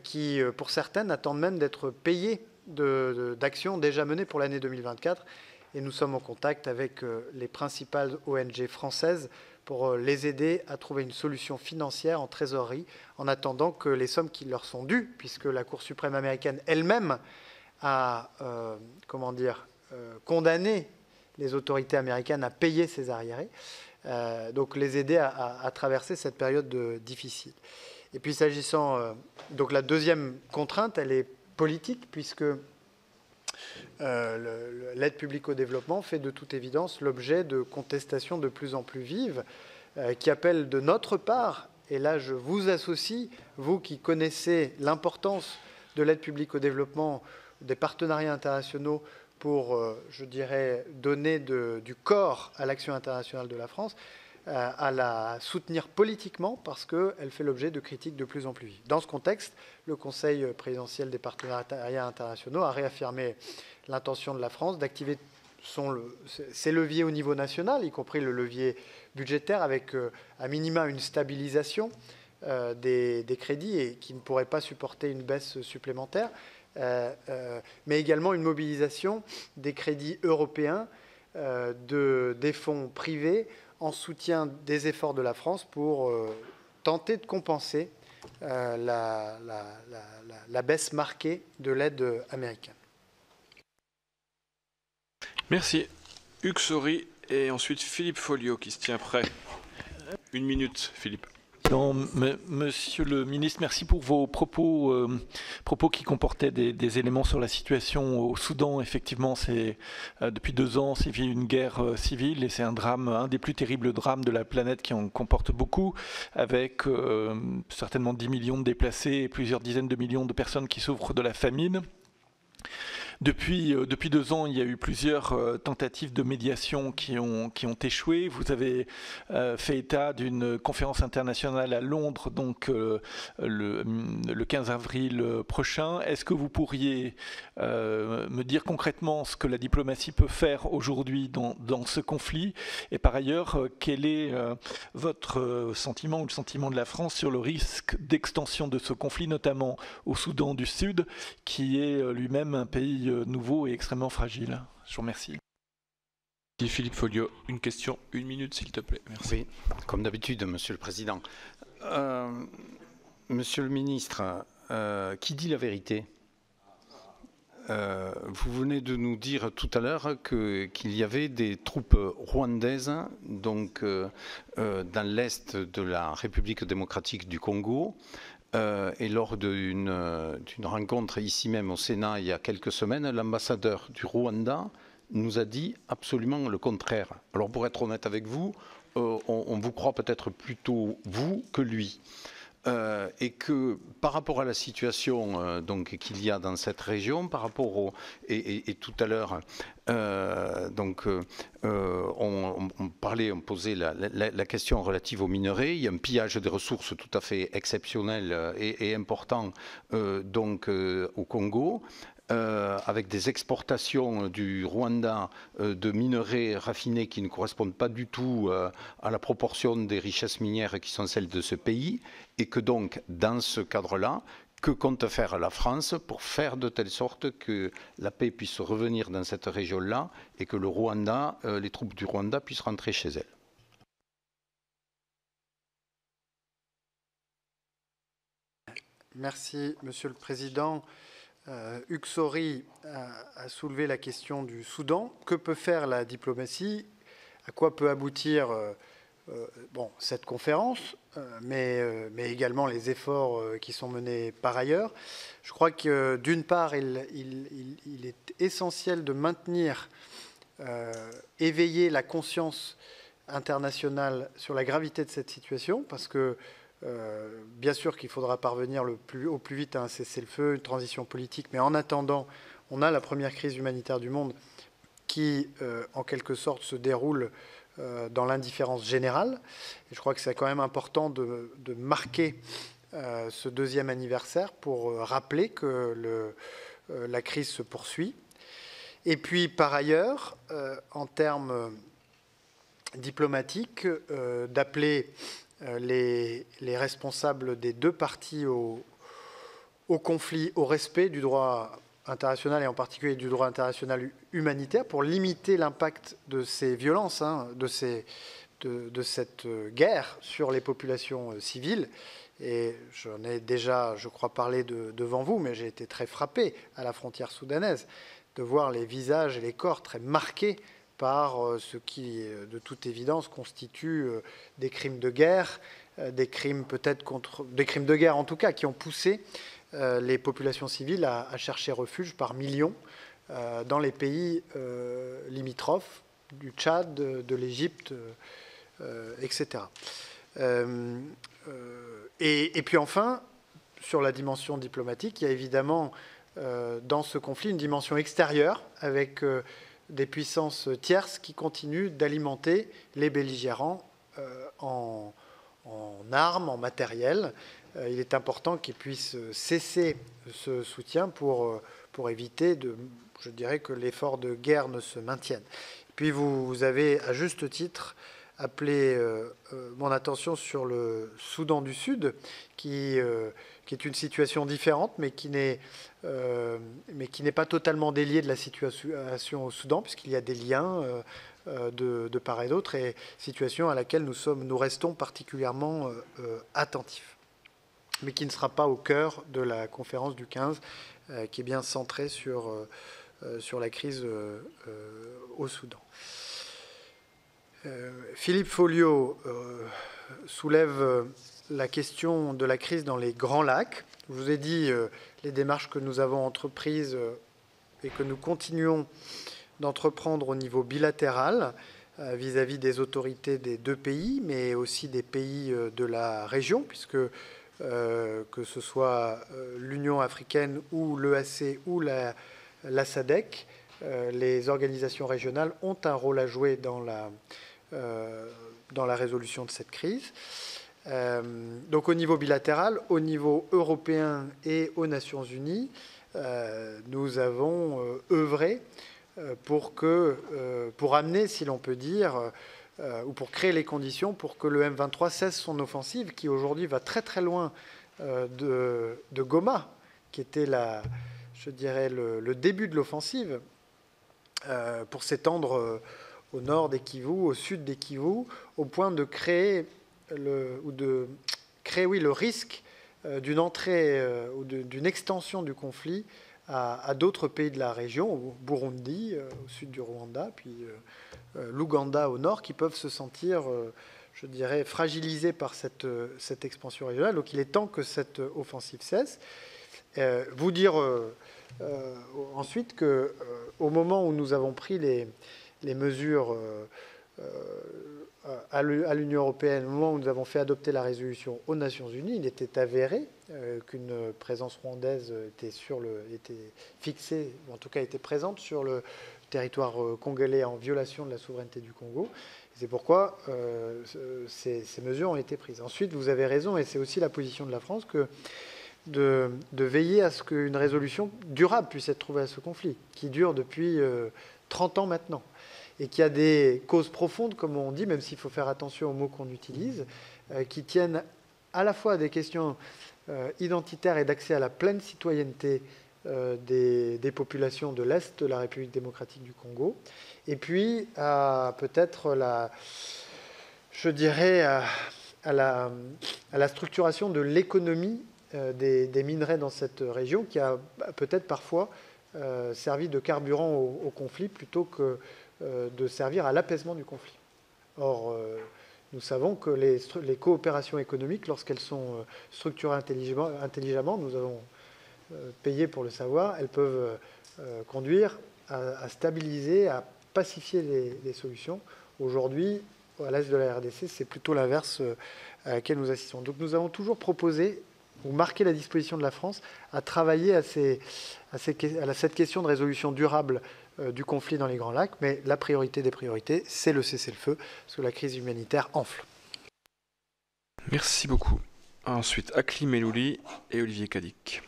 qui, pour certaines, attendent même d'être payées d'actions déjà menées pour l'année 2024. Et nous sommes en contact avec les principales ONG françaises pour les aider à trouver une solution financière en trésorerie en attendant que les sommes qui leur sont dues, puisque la Cour suprême américaine elle-même a condamné les autorités américaines à payer ces arriérés, donc les aider à traverser cette période difficile. Et puis s'agissant, donc la deuxième contrainte, elle est politique, puisque l'aide publique au développement fait de toute évidence l'objet de contestations de plus en plus vives qui appellent de notre part, et là je vous associe, vous qui connaissez l'importance de l'aide publique au développement, des partenariats internationaux pour, je dirais, donner du corps à l'action internationale de la France, à la soutenir politiquement parce qu'elle fait l'objet de critiques de plus en plus vives. Dans ce contexte, le Conseil présidentiel des partenariats internationaux a réaffirmé l'intention de la France d'activer ses leviers au niveau national, y compris le levier budgétaire, avec à minima une stabilisation des crédits et qui ne pourrait pas supporter une baisse supplémentaire, mais également une mobilisation des crédits européens, des fonds privés, en soutien des efforts de la France pour tenter de compenser la baisse marquée de l'aide américaine. Merci. Hugues Saury et ensuite Philippe Folliot qui se tient prêt. 1 minute, Philippe. Monsieur le ministre, merci pour vos propos qui comportaient des éléments sur la situation au Soudan. Effectivement, depuis 2 ans, c'est une guerre civile et c'est un drame, un des plus terribles drames de la planète qui en comporte beaucoup, avec certainement 10 millions de déplacés et plusieurs dizaines de millions de personnes qui souffrent de la famine. Depuis 2 ans, il y a eu plusieurs tentatives de médiation qui ont échoué. Vous avez fait état d'une conférence internationale à Londres, donc le 15 avril prochain. Est-ce que vous pourriez me dire concrètement ce que la diplomatie peut faire aujourd'hui dans ce conflit? Et par ailleurs, quel est votre sentiment ou le sentiment de la France sur le risque d'extension de ce conflit, notamment au Soudan du Sud, qui est lui-même un pays nouveau et extrêmement fragile? Je vous remercie. Philippe Folliot, une question, 1 minute s'il te plaît. Merci. Oui, comme d'habitude, Monsieur le Président. Monsieur le Ministre, qui dit la vérité? Vous venez de nous dire tout à l'heure qu'il y avait des troupes rwandaises donc, dans l'est de la République démocratique du Congo. Et lors d'une rencontre ici même au Sénat il y a quelques semaines, l'ambassadeur du Rwanda nous a dit absolument le contraire. Alors pour être honnête avec vous, on vous croit peut-être plutôt vous que lui. Et que par rapport à la situation donc qu'il y a dans cette région, par rapport au et tout à l'heure on posait la question relative aux minerais. Il y a un pillage des ressources tout à fait exceptionnel et important donc au Congo. Avec des exportations du Rwanda de minerais raffinés qui ne correspondent pas du tout à la proportion des richesses minières qui sont celles de ce pays, et que donc, dans ce cadre-là, que compte faire la France pour faire de telle sorte que la paix puisse revenir dans cette région-là et que le Rwanda, les troupes du Rwanda puissent rentrer chez elles? Merci, Monsieur le Président. Hugues Saury a soulevé la question du Soudan. Que peut faire la diplomatie? À quoi peut aboutir cette conférence, mais également les efforts qui sont menés par ailleurs? Je crois que d'une part, il est essentiel de maintenir éveiller la conscience internationale sur la gravité de cette situation, parce que bien sûr qu'il faudra parvenir au plus vite à un cessez-le-feu, une transition politique, mais en attendant, on a la première crise humanitaire du monde qui, en quelque sorte, se déroule dans l'indifférence générale. Et je crois que c'est quand même important de marquer ce 2e anniversaire pour rappeler que la crise se poursuit. Et puis, par ailleurs, en termes diplomatiques, d'appeler les responsables des 2 parties au conflit, au respect du droit international et en particulier du droit international humanitaire pour limiter l'impact de ces violences, de cette guerre sur les populations civiles. Et j'en ai déjà, je crois, parlé devant vous, mais j'ai été très frappé à la frontière soudanaise de voir les visages et les corps très marqués par ce qui, de toute évidence, constitue des crimes de guerre, des crimes de guerre en tout cas, qui ont poussé les populations civiles à chercher refuge par millions dans les pays limitrophes du Tchad, de l'Égypte, etc. Et puis enfin, sur la dimension diplomatique, il y a évidemment dans ce conflit une dimension extérieure avec des puissances tierces qui continuent d'alimenter les belligérants en armes, en matériel. Il est important qu'ils puissent cesser ce soutien pour éviter, je dirais, que l'effort de guerre ne se maintienne. Puis vous avez, à juste titre, appelé mon attention sur le Soudan du Sud, qui est une situation différente, mais qui n'est pas totalement déliée de la situation au Soudan, puisqu'il y a des liens de part et d'autre, et situation à laquelle nous restons particulièrement attentifs, mais qui ne sera pas au cœur de la conférence du 15, qui est bien centrée sur la crise au Soudan. Philippe Folliot soulève la question de la crise dans les Grands Lacs. Je vous ai dit les démarches que nous avons entreprises et que nous continuons d'entreprendre au niveau bilatéral vis-à-vis des autorités des 2 pays, mais aussi des pays de la région, puisque que ce soit l'Union africaine ou l'EAC ou la SADC, les organisations régionales ont un rôle à jouer dans la résolution de cette crise. Donc au niveau bilatéral, au niveau européen et aux Nations Unies, nous avons œuvré pour amener, si l'on peut dire, ou pour créer les conditions pour que le M23 cesse son offensive, qui aujourd'hui va très très loin de Goma, qui était je dirais le début de l'offensive, pour s'étendre au nord des Kivu, au sud des Kivu, au point de créer le risque d'une entrée ou d'une extension du conflit à d'autres pays de la région, au Burundi, au sud du Rwanda, puis l'Ouganda au nord, qui peuvent se sentir, je dirais, fragilisés par cette expansion régionale. Donc il est temps que cette offensive cesse. Vous dire ensuite qu'au moment où nous avons pris les mesures à l'Union européenne, au moment où nous avons fait adopter la résolution aux Nations Unies, il était avéré qu'une présence rwandaise était fixée, ou en tout cas était présente sur le territoire congolais en violation de la souveraineté du Congo. C'est pourquoi ces mesures ont été prises. Ensuite, vous avez raison, et c'est aussi la position de la France, de veiller à ce qu'une résolution durable puisse être trouvée à ce conflit, qui dure depuis 30 ans maintenant, et qui a des causes profondes, comme on dit, même s'il faut faire attention aux mots qu'on utilise, qui tiennent à la fois à des questions identitaires et d'accès à la pleine citoyenneté des populations de l'Est de la République démocratique du Congo, et puis à peut-être je dirais à la structuration de l'économie des minerais dans cette région, qui a peut-être parfois servi de carburant au conflit plutôt que de servir à l'apaisement du conflit. Or, nous savons que les coopérations économiques, lorsqu'elles sont structurées intelligemment, nous avons payé pour le savoir, elles peuvent conduire à stabiliser, à pacifier les solutions. Aujourd'hui, à l'est de la RDC, c'est plutôt l'inverse à laquelle nous assistons. Donc nous avons toujours proposé ou marqué la disposition de la France à travailler à cette question de résolution durable du conflit dans les Grands Lacs, mais la priorité des priorités, c'est le cessez-le-feu, parce que la crise humanitaire enfle. Merci beaucoup. Ensuite, Akli Melouli et Olivier Cadic.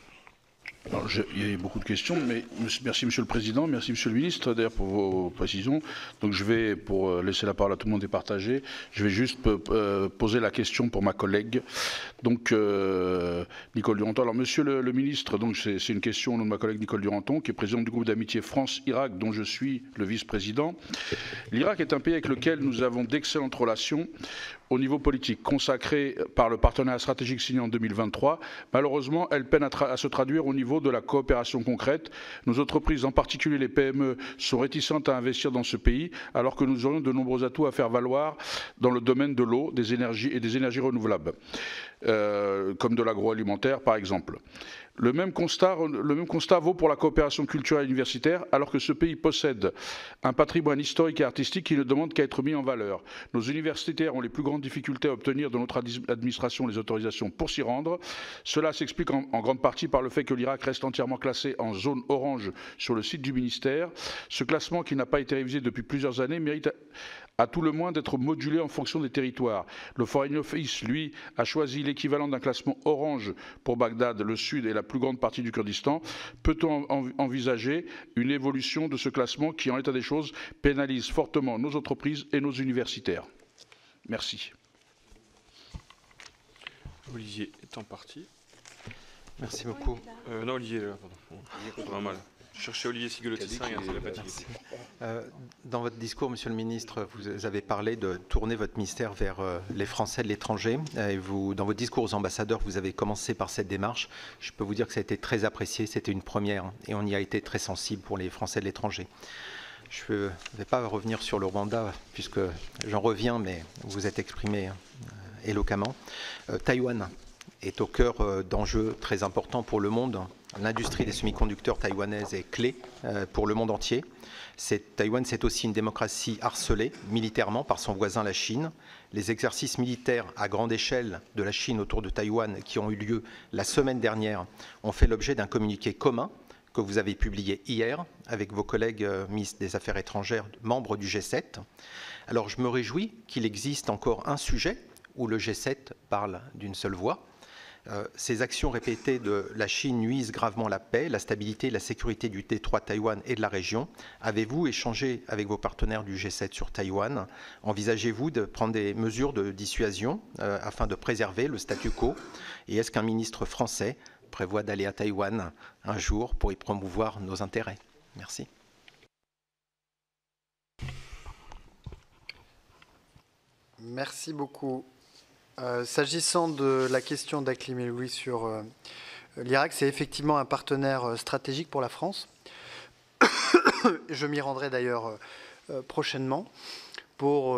Alors, il y a eu beaucoup de questions, mais merci Monsieur le Président, merci Monsieur le Ministre d'ailleurs pour vos précisions. Donc je vais, pour laisser la parole à tout le monde et partager, je vais juste poser la question pour ma collègue, donc Nicole Duranton. Alors Monsieur le Ministre, donc c'est une question au nom de ma collègue Nicole Duranton, qui est présidente du groupe d'amitié France-Irak, dont je suis le vice-président. L'Irak est un pays avec lequel nous avons d'excellentes relations au niveau politique, consacrée par le partenariat stratégique signé en 2023. Malheureusement, elle peine à se traduire au niveau de la coopération concrète. Nos entreprises, en particulier les PME, sont réticentes à investir dans ce pays, alors que nous aurions de nombreux atouts à faire valoir dans le domaine de l'eau, des énergies et des énergies renouvelables, comme de l'agroalimentaire par exemple. Le même constat vaut pour la coopération culturelle et universitaire, alors que ce pays possède un patrimoine historique et artistique qui ne demande qu'à être mis en valeur. Nos universitaires ont les plus grandes difficultés à obtenir de notre administration les autorisations pour s'y rendre. Cela s'explique en grande partie par le fait que l'Irak reste entièrement classé en zone orange sur le site du ministère. Ce classement, qui n'a pas été révisé depuis plusieurs années, mérite à tout le moins d'être modulé en fonction des territoires. Le Foreign Office, lui, a choisi l'équivalent d'un classement orange pour Bagdad, le sud et la plus grande partie du Kurdistan. Peut-on envisager une évolution de ce classement qui, en l'état des choses, pénalise fortement nos entreprises et nos universitaires? Merci. Olivier est en partie. Merci beaucoup. Non, Olivier, là, pardon. Pas mal. Je cherchais Olivier Sigolotti-Saint, c'est la fatigue. Dans votre discours, Monsieur le Ministre, vous avez parlé de tourner votre ministère vers les Français de l'étranger. Et dans votre discours aux ambassadeurs, vous avez commencé par cette démarche. Je peux vous dire que ça a été très apprécié, c'était une première, et on y a été très sensible pour les Français de l'étranger. Je ne vais pas revenir sur le Rwanda, puisque j'en reviens, mais vous êtes exprimé éloquemment. Taïwan est au cœur d'enjeux très importants pour le monde. L'industrie des semi-conducteurs taïwanaise est clé pour le monde entier. Taïwan, c'est aussi une démocratie harcelée militairement par son voisin la Chine. Les exercices militaires à grande échelle de la Chine autour de Taïwan qui ont eu lieu la semaine dernière ont fait l'objet d'un communiqué commun que vous avez publié hier avec vos collègues ministres des Affaires étrangères, membres du G7. Alors je me réjouis qu'il existe encore un sujet où le G7 parle d'une seule voix. Ces actions répétées de la Chine nuisent gravement la paix, la stabilité et la sécurité du détroit de Taïwan et de la région. Avez-vous échangé avec vos partenaires du G7 sur Taïwan? Envisagez-vous de prendre des mesures de dissuasion afin de préserver le statu quo? Et est-ce qu'un ministre français prévoit d'aller à Taïwan un jour pour y promouvoir nos intérêts? Merci. Merci beaucoup. S'agissant de la question d'Aklim Eloui sur l'Irak, c'est effectivement un partenaire stratégique pour la France. Je m'y rendrai d'ailleurs prochainement pour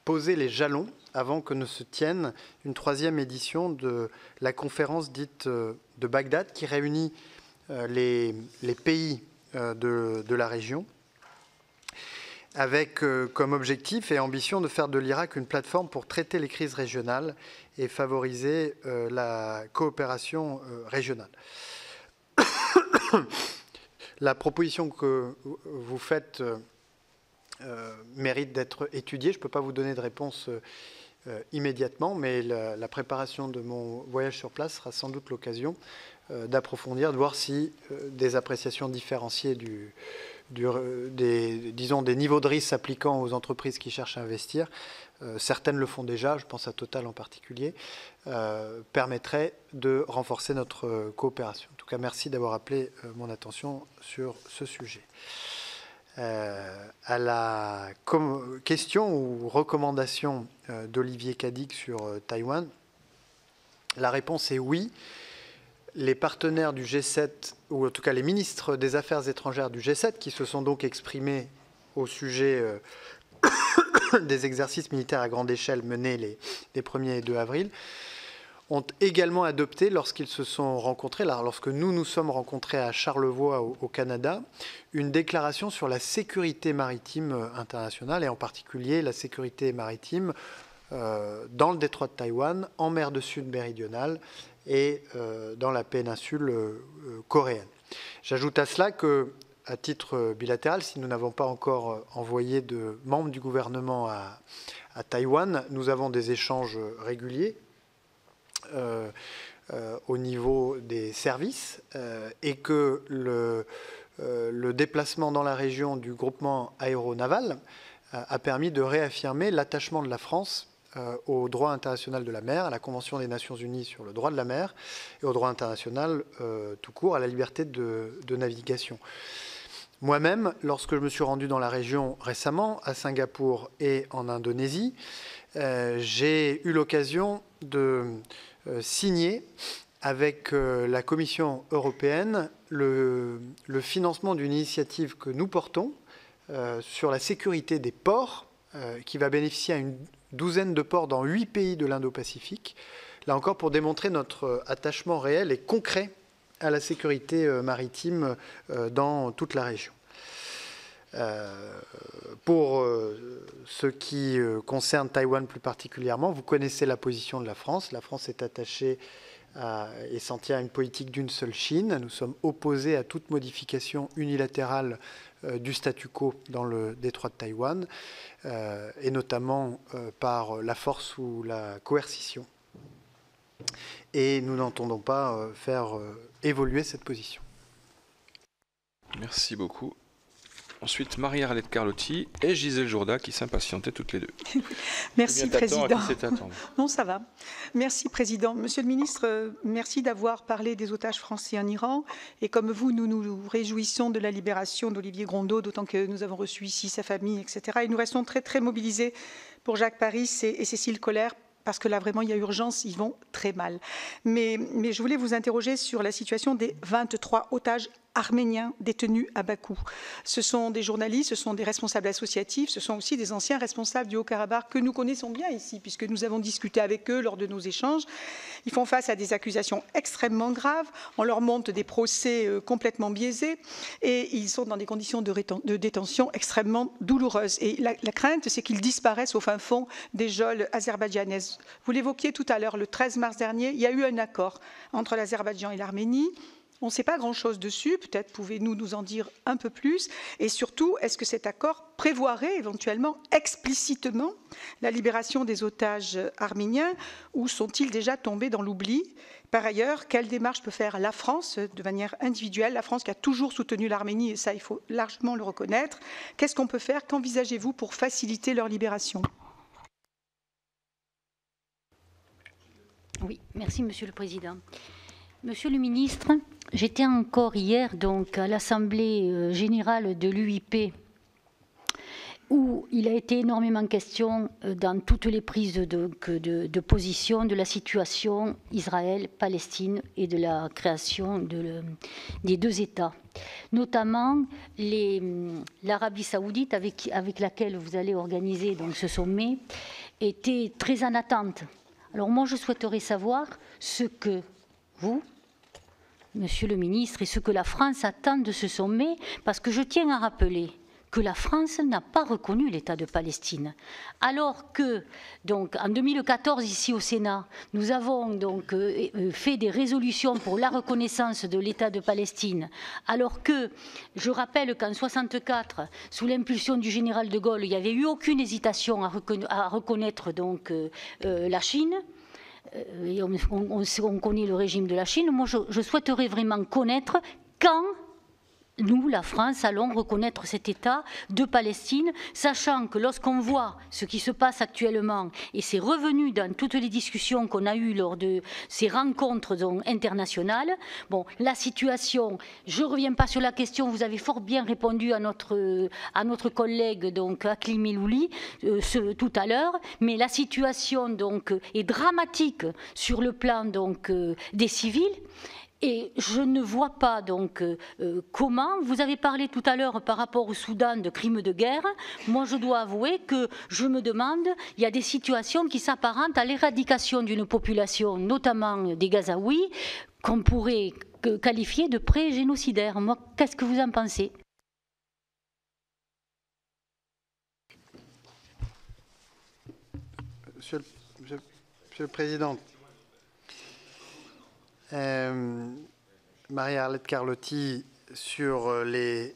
poser les jalons avant que ne se tienne une 3e édition de la conférence dite de Bagdad qui réunit les pays de la région, avec comme objectif et ambition de faire de l'Irak une plateforme pour traiter les crises régionales et favoriser la coopération régionale. La proposition que vous faites mérite d'être étudiée. Je ne peux pas vous donner de réponse immédiatement, mais la préparation de mon voyage sur place sera sans doute l'occasion d'approfondir, de voir si des appréciations différenciées des niveaux de risque s'appliquant aux entreprises qui cherchent à investir, certaines le font déjà, je pense à Total en particulier, permettraient de renforcer notre coopération. En tout cas, merci d'avoir appelé mon attention sur ce sujet. À la question ou recommandation d'Olivier Cadic sur Taïwan, la réponse est oui. Les partenaires du G7, ou en tout cas les ministres des Affaires étrangères du G7, qui se sont donc exprimés au sujet des exercices militaires à grande échelle menés les 1er et 2 avril, ont également adopté, lorsqu'ils se sont rencontrés, lorsque nous nous sommes rencontrés à Charlevoix au Canada, une déclaration sur la sécurité maritime internationale, et en particulier la sécurité maritime dans le détroit de Taïwan, en mer de Sud méridionale, et dans la péninsule coréenne. J'ajoute à cela que, à titre bilatéral, si nous n'avons pas encore envoyé de membres du gouvernement à Taïwan, nous avons des échanges réguliers au niveau des services et que le déplacement dans la région du groupement aéronaval a permis de réaffirmer l'attachement de la France au droit international de la mer, à la Convention des Nations Unies sur le droit de la mer et au droit international tout court, à la liberté de navigation. Moi-même, lorsque je me suis rendu dans la région récemment, à Singapour et en Indonésie, j'ai eu l'occasion de signer avec la Commission européenne le financement d'une initiative que nous portons sur la sécurité des ports, qui va bénéficier à une 12aine de ports dans 8 pays de l'Indo-Pacifique, là encore pour démontrer notre attachement réel et concret à la sécurité maritime dans toute la région. Pour ce qui concerne Taïwan plus particulièrement, vous connaissez la position de la France. La France est attachée et s'en tient à une politique d'une seule Chine. Nous sommes opposés à toute modification unilatérale du statu quo dans le détroit de Taïwan, et notamment par la force ou la coercition. Et nous n'entendons pas faire évoluer cette position. Merci beaucoup. Ensuite, Marie-Arlette Carlotti et Gisèle Jourda qui s'impatientaient toutes les deux. Merci, Président. Non, ça va. Merci, Président. Monsieur le Ministre, merci d'avoir parlé des otages français en Iran. Et comme vous, nous nous réjouissons de la libération d'Olivier Grondeau, d'autant que nous avons reçu ici sa famille, etc. Et nous restons très, très mobilisés pour Jacques Paris et Cécile Collère, parce que là, vraiment, il y a urgence, ils vont très mal. Mais je voulais vous interroger sur la situation des 23 otages arméniens détenus à Bakou. Ce sont des journalistes, ce sont des responsables associatifs, ce sont aussi des anciens responsables du Haut-Karabakh que nous connaissons bien ici, puisque nous avons discuté avec eux lors de nos échanges. Ils font face à des accusations extrêmement graves, on leur monte des procès complètement biaisés, et ils sont dans des conditions de détention extrêmement douloureuses. Et la crainte, c'est qu'ils disparaissent au fin fond des geôles azerbaïdjanaises. Vous l'évoquiez tout à l'heure, le 13 mars dernier, il y a eu un accord entre l'Azerbaïdjan et l'Arménie. On ne sait pas grand-chose dessus, peut-être pouvez-vous nous en dire un peu plus. Et surtout, est-ce que cet accord prévoirait éventuellement explicitement la libération des otages arméniens ou sont-ils déjà tombés dans l'oubli? Par ailleurs, quelle démarche peut faire la France de manière individuelle? La France qui a toujours soutenu l'Arménie, et ça, il faut largement le reconnaître. Qu'est-ce qu'on peut faire? Qu'envisagez-vous pour faciliter leur libération? Oui, merci Monsieur le Président. Monsieur le ministre, j'étais encore hier donc, à l'Assemblée générale de l'UIP où il a été énormément question dans toutes les prises de position de la situation Israël-Palestine et de la création des deux États. Notamment l'Arabie saoudite avec laquelle vous allez organiser donc, ce sommet était très en attente. Alors moi je souhaiterais savoir ce que vous, Monsieur le ministre, et ce que la France attend de ce sommet, parce que je tiens à rappeler que la France n'a pas reconnu l'État de Palestine. Alors que, donc, en 2014, ici au Sénat, nous avons donc fait des résolutions pour la reconnaissance de l'État de Palestine, alors que, je rappelle qu'en 1964, sous l'impulsion du général de Gaulle, il n'y avait eu aucune hésitation à reconnaître donc, la Chine. Et on connaît le régime de la Chine. Moi, je souhaiterais vraiment connaître quand nous, la France, allons reconnaître cet État de Palestine, sachant que lorsqu'on voit ce qui se passe actuellement, et c'est revenu dans toutes les discussions qu'on a eues lors de ces rencontres donc, internationales, bon, la situation, je ne reviens pas sur la question, vous avez fort bien répondu à notre collègue donc, Akli Melouli tout à l'heure, mais la situation donc, est dramatique sur le plan donc, des civils. Et je ne vois pas donc comment, vous avez parlé tout à l'heure par rapport au Soudan de crimes de guerre, moi je dois avouer que je me demande, il y a des situations qui s'apparentent à l'éradication d'une population, notamment des Gazaouis, qu'on pourrait qualifier de pré-génocidaire. Moi, qu'est-ce que vous en pensez? Monsieur le Président, Marie-Arlette Carlotti, sur les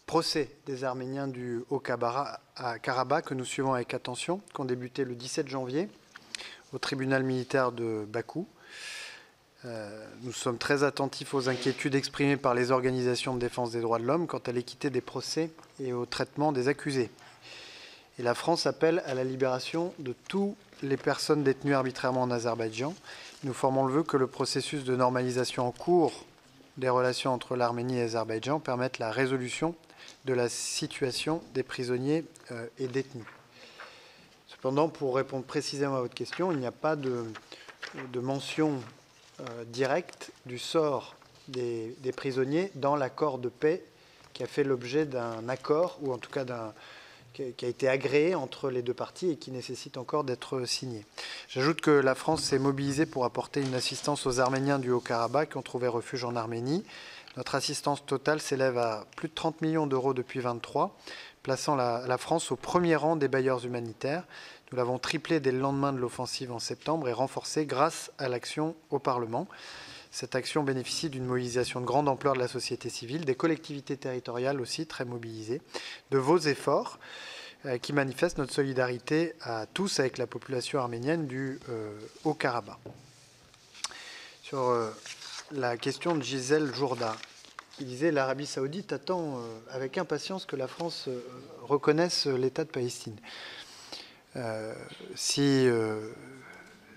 procès des Arméniens du Haut-Karabakh que nous suivons avec attention, qui ont débuté le 17 janvier au tribunal militaire de Bakou. Nous sommes très attentifs aux inquiétudes exprimées par les organisations de défense des droits de l'homme quant à l'équité des procès et au traitement des accusés. Et la France appelle à la libération de toutes les personnes détenues arbitrairement en Azerbaïdjan. Nous formons le vœu que le processus de normalisation en cours des relations entre l'Arménie et l'Azerbaïdjan permette la résolution de la situation des prisonniers et détenus. Cependant, pour répondre précisément à votre question, il n'y a pas de mention directe du sort des prisonniers dans l'accord de paix qui a fait l'objet d'un accord, ou en tout cas qui a été agréé entre les deux parties et qui nécessite encore d'être signé. J'ajoute que la France s'est mobilisée pour apporter une assistance aux Arméniens du Haut-Karabakh qui ont trouvé refuge en Arménie. Notre assistance totale s'élève à plus de 30 millions d'euros depuis 2023, plaçant la France au premier rang des bailleurs humanitaires. Nous l'avons triplé dès le lendemain de l'offensive en septembre et renforcé grâce à l'action au Parlement. Cette action bénéficie d'une mobilisation de grande ampleur de la société civile, des collectivités territoriales aussi très mobilisées, de vos efforts qui manifestent notre solidarité à tous avec la population arménienne du Haut-Karabakh. Sur la question de Gisèle Jourda, qui disait l'Arabie saoudite attend avec impatience que la France reconnaisse l'État de Palestine.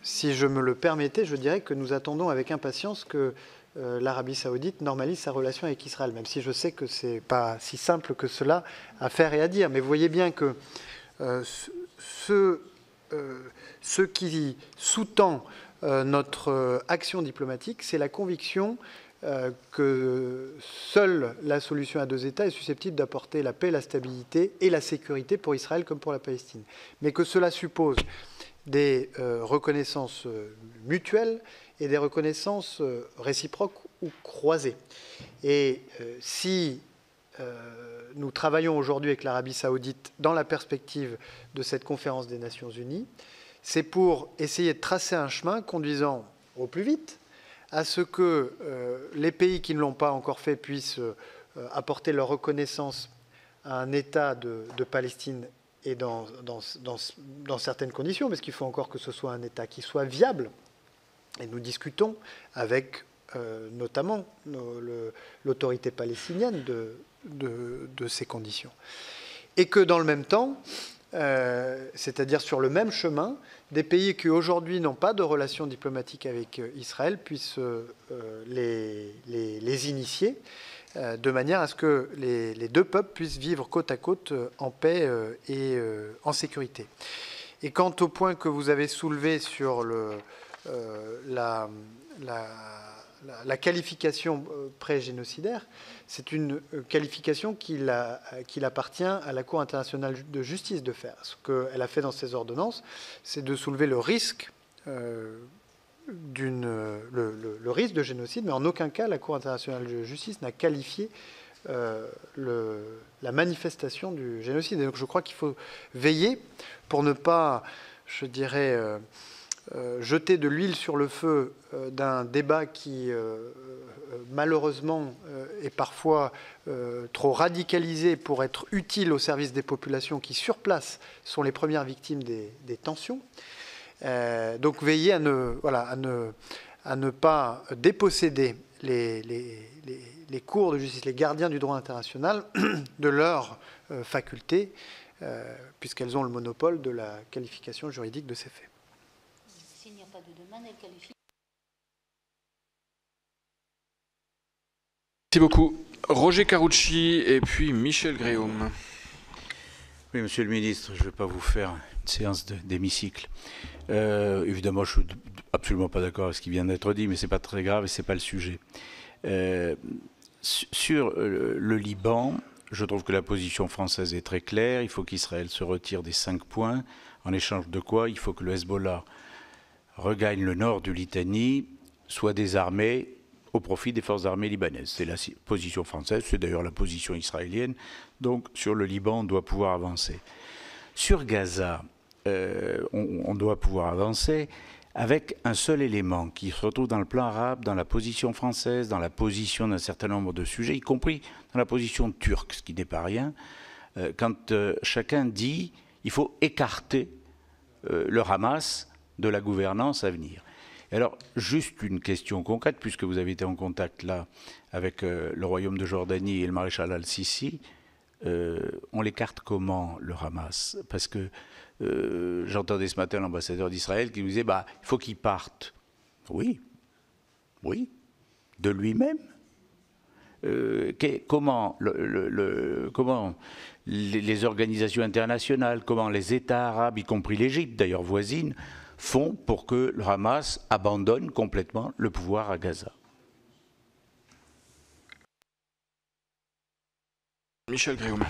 Si je me le permettais, je dirais que nous attendons avec impatience que l'Arabie saoudite normalise sa relation avec Israël, même si je sais que ce n'est pas si simple que cela à faire et à dire. Mais vous voyez bien que ce qui sous-tend notre action diplomatique, c'est la conviction que seule la solution à deux États est susceptible d'apporter la paix, la stabilité et la sécurité pour Israël comme pour la Palestine. Mais que cela suppose des reconnaissances mutuelles et des reconnaissances réciproques ou croisées. Et si nous travaillons aujourd'hui avec l'Arabie saoudite dans la perspective de cette conférence des Nations Unies, c'est pour essayer de tracer un chemin conduisant au plus vite à ce que les pays qui ne l'ont pas encore fait puissent apporter leur reconnaissance à un État de Palestine et dans certaines conditions, parce qu'il faut encore que ce soit un État qui soit viable. Et nous discutons avec notamment l'autorité palestinienne de ces conditions. Et que dans le même temps, c'est-à-dire sur le même chemin, des pays qui aujourd'hui n'ont pas de relations diplomatiques avec Israël puissent les initier, de manière à ce que les deux peuples puissent vivre côte à côte en paix et en sécurité. Et quant au point que vous avez soulevé sur la qualification pré-génocidaire, c'est une qualification qu'il appartient à la Cour internationale de justice de faire. Ce qu'elle a fait dans ses ordonnances, c'est de soulever le risque le risque de génocide, mais en aucun cas la Cour internationale de justice n'a qualifié la manifestation du génocide. Et donc je crois qu'il faut veiller pour ne pas, je dirais, jeter de l'huile sur le feu d'un débat qui, malheureusement, est parfois trop radicalisé pour être utile au service des populations qui, sur place, sont les premières victimes des tensions. Donc veiller à ne pas déposséder les cours de justice, les gardiens du droit international, de leurs facultés, puisqu'elles ont le monopole de la qualification juridique de ces faits. S'il n'y a pas de demande, elle qualifie. Merci beaucoup. Roger Carucci et puis Michel Gréaume. Oui, Monsieur le Ministre, je ne vais pas vous faire une séance d'hémicycle. Évidemment, je ne suis absolument pas d'accord avec ce qui vient d'être dit, mais ce n'est pas très grave et ce n'est pas le sujet. Sur le Liban, je trouve que la position française est très claire. Il faut qu'Israël se retire des 5 points, en échange de quoi il faut que le Hezbollah regagne le nord de Litanie, soit désarmé au profit des forces armées libanaises. C'est la position française, c'est d'ailleurs la position israélienne. Donc sur le Liban, on doit pouvoir avancer. Sur Gaza, on doit pouvoir avancer avec un seul élément qui se retrouve dans le plan arabe, dans la position française, dans la position d'un certain nombre de sujets, y compris dans la position turque, ce qui n'est pas rien, quand chacun dit qu'il faut écarter le Hamas de la gouvernance à venir. Et alors, juste une question concrète, puisque vous avez été en contact là avec le Royaume de Jordanie et le maréchal al-Sisi, on l'écarte comment, le Hamas? Parce que j'entendais ce matin l'ambassadeur d'Israël qui nous disait il faut qu'il parte. Oui, de lui-même. Comment les organisations internationales, comment les États arabes, y compris l'Égypte d'ailleurs voisine, font pour que le Hamas abandonne complètement le pouvoir à Gaza? Michel Gréaume.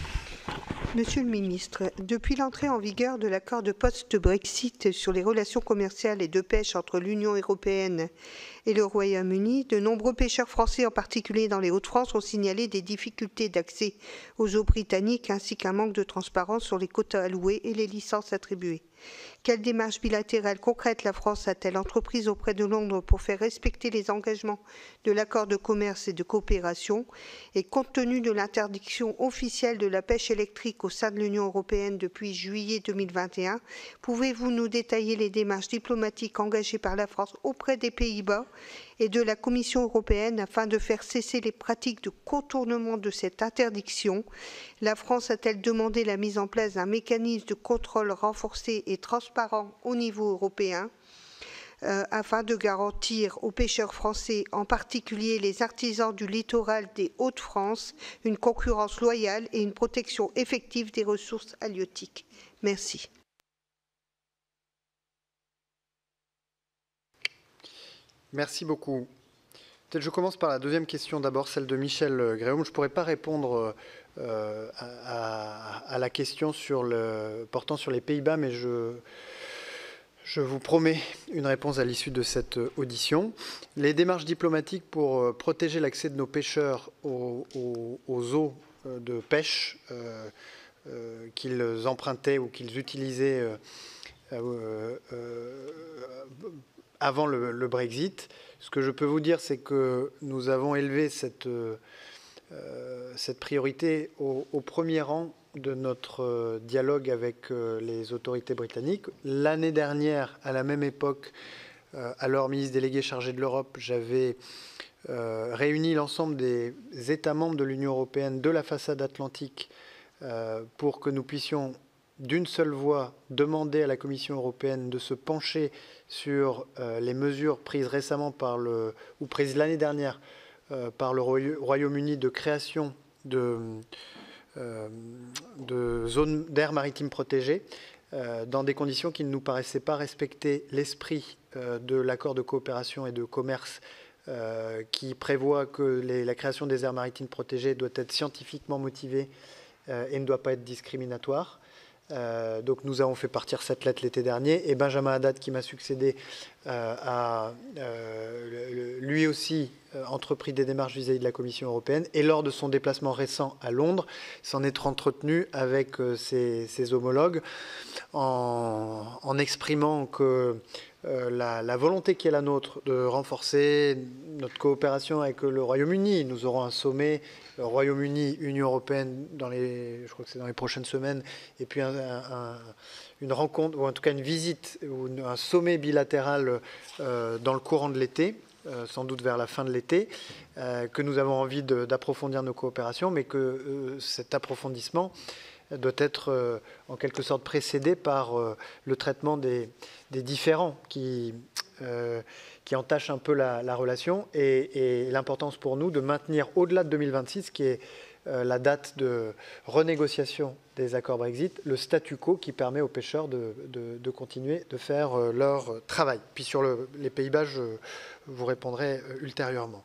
Monsieur le ministre, depuis l'entrée en vigueur de l'accord de post-Brexit sur les relations commerciales et de pêche entre l'Union européenne et le Royaume-Uni, de nombreux pêcheurs français, en particulier dans les Hauts-de-France, ont signalé des difficultés d'accès aux eaux britanniques ainsi qu'un manque de transparence sur les quotas alloués et les licences attribuées. Quelles démarches bilatérales concrètes la France a-t-elle entreprises auprès de Londres pour faire respecter les engagements de l'accord de commerce et de coopération? Et compte tenu de l'interdiction officielle de la pêche électrique au sein de l'Union européenne depuis juillet 2021, pouvez-vous nous détailler les démarches diplomatiques engagées par la France auprès des Pays-Bas et de la Commission européenne afin de faire cesser les pratiques de contournement de cette interdiction? La France a-t-elle demandé la mise en place d'un mécanisme de contrôle renforcé et transparent au niveau européen afin de garantir aux pêcheurs français, en particulier les artisans du littoral des Hauts-de-France, une concurrence loyale et une protection effective des ressources halieutiques? Merci. Merci beaucoup. Peut-être je commence par la deuxième question d'abord, celle de Michel Gréaume. Je ne pourrais pas répondre à la question portant sur les Pays-Bas, mais je vous promets une réponse à l'issue de cette audition. Les démarches diplomatiques pour protéger l'accès de nos pêcheurs aux eaux de pêche qu'ils empruntaient ou qu'ils utilisaient avant le Brexit. Ce que je peux vous dire, c'est que nous avons élevé cette priorité au premier rang de notre dialogue avec les autorités britanniques. L'année dernière, à la même époque, alors ministre délégué chargé de l'Europe, j'avais réuni l'ensemble des États membres de l'Union européenne de la façade atlantique pour que nous puissions d'une seule voix demander à la Commission européenne de se pencher sur les mesures prises récemment ou prises l'année dernière par le Royaume-Uni de création de zones d'air maritime protégées dans des conditions qui ne nous paraissaient pas respecter l'esprit de l'accord de coopération et de commerce qui prévoit que la création des aires maritimes protégées doit être scientifiquement motivée et ne doit pas être discriminatoire. Donc nous avons fait partir cette lettre l'été dernier et Benjamin Haddad, qui m'a succédé, a lui aussi entrepris des démarches vis-à-vis de la Commission européenne et lors de son déplacement récent à Londres, s'en est entretenu avec ses homologues en exprimant que la volonté qui est la nôtre de renforcer notre coopération avec le Royaume-Uni. Nous aurons un sommet Royaume-Uni, Union européenne je crois que c'est dans les prochaines semaines, et puis une rencontre, ou en tout cas une visite, ou un sommet bilatéral dans le courant de l'été, sans doute vers la fin de l'été, que nous avons envie d'approfondir nos coopérations, mais que cet approfondissement doit être en quelque sorte précédé par le traitement des différends qui entachent un peu la relation et l'importance pour nous de maintenir au-delà de 2026, qui est la date de renégociation des accords Brexit, le statu quo qui permet aux pêcheurs de continuer de faire leur travail. Puis sur les Pays-Bas, je vous répondrai ultérieurement.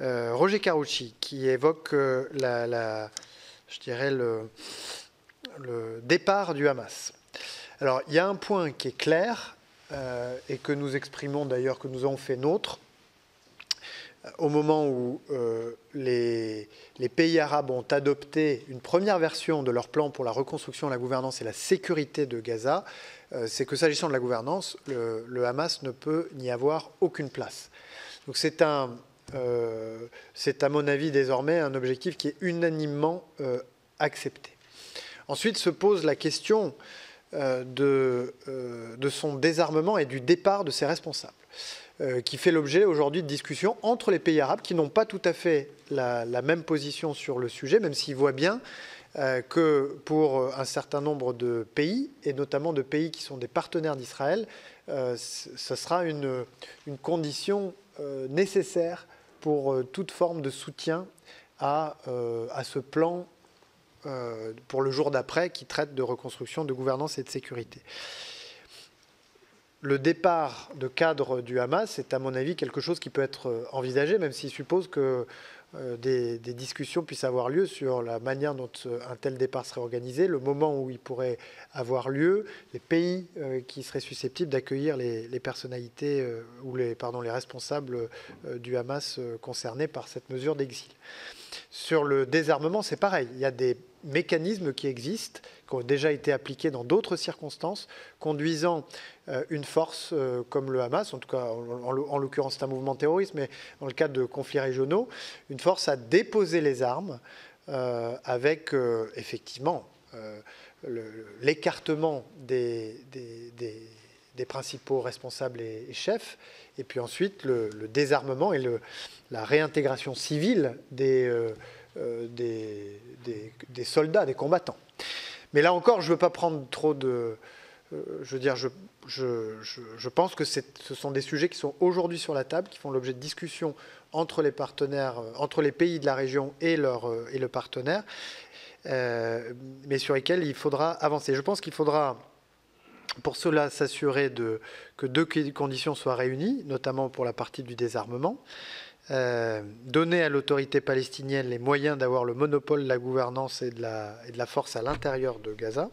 Roger Carucci, qui évoque je dirais le départ du Hamas. Alors, il y a un point qui est clair et que nous exprimons d'ailleurs, que nous avons fait nôtre. Au moment où les pays arabes ont adopté une première version de leur plan pour la reconstruction, la gouvernance et la sécurité de Gaza, c'est que s'agissant de la gouvernance, le Hamas ne peut n'y avoir aucune place. Donc c'est à mon avis désormais un objectif qui est unanimement accepté. Ensuite se pose la question de son désarmement et du départ de ses responsables, qui fait l'objet aujourd'hui de discussions entre les pays arabes qui n'ont pas tout à fait la même position sur le sujet, même s'ils voient bien que pour un certain nombre de pays, et notamment de pays qui sont des partenaires d'Israël, ce sera une condition nécessaire pour toute forme de soutien à ce plan pour le jour d'après qui traite de reconstruction, de gouvernance et de sécurité. Le départ de cadre du Hamas est à mon avis quelque chose qui peut être envisagé, même s'il suppose que des discussions puissent avoir lieu sur la manière dont un tel départ serait organisé, le moment où il pourrait avoir lieu, les pays qui seraient susceptibles d'accueillir les personnalités ou les responsables du Hamas concernés par cette mesure d'exil. Sur le désarmement, c'est pareil. Il y a des mécanismes qui existent, qui ont déjà été appliqués dans d'autres circonstances, conduisant une force comme le Hamas, en tout cas en l'occurrence c'est un mouvement terroriste, mais dans le cadre de conflits régionaux, une force à déposer les armes avec effectivement l'écartement des principaux responsables et chefs, et puis ensuite le désarmement et la réintégration civile des soldats, des combattants. Mais là encore, je ne veux pas prendre trop de... je pense que ce sont des sujets qui sont aujourd'hui sur la table, qui font l'objet de discussions entre les partenaires, entre les pays de la région et le partenaire, mais sur lesquels il faudra avancer. Je pense qu'il faudra, pour cela, s'assurer que deux conditions soient réunies, notamment pour la partie du désarmement. Donner à l'autorité palestinienne les moyens d'avoir le monopole de la gouvernance et de la force à l'intérieur de Gaza.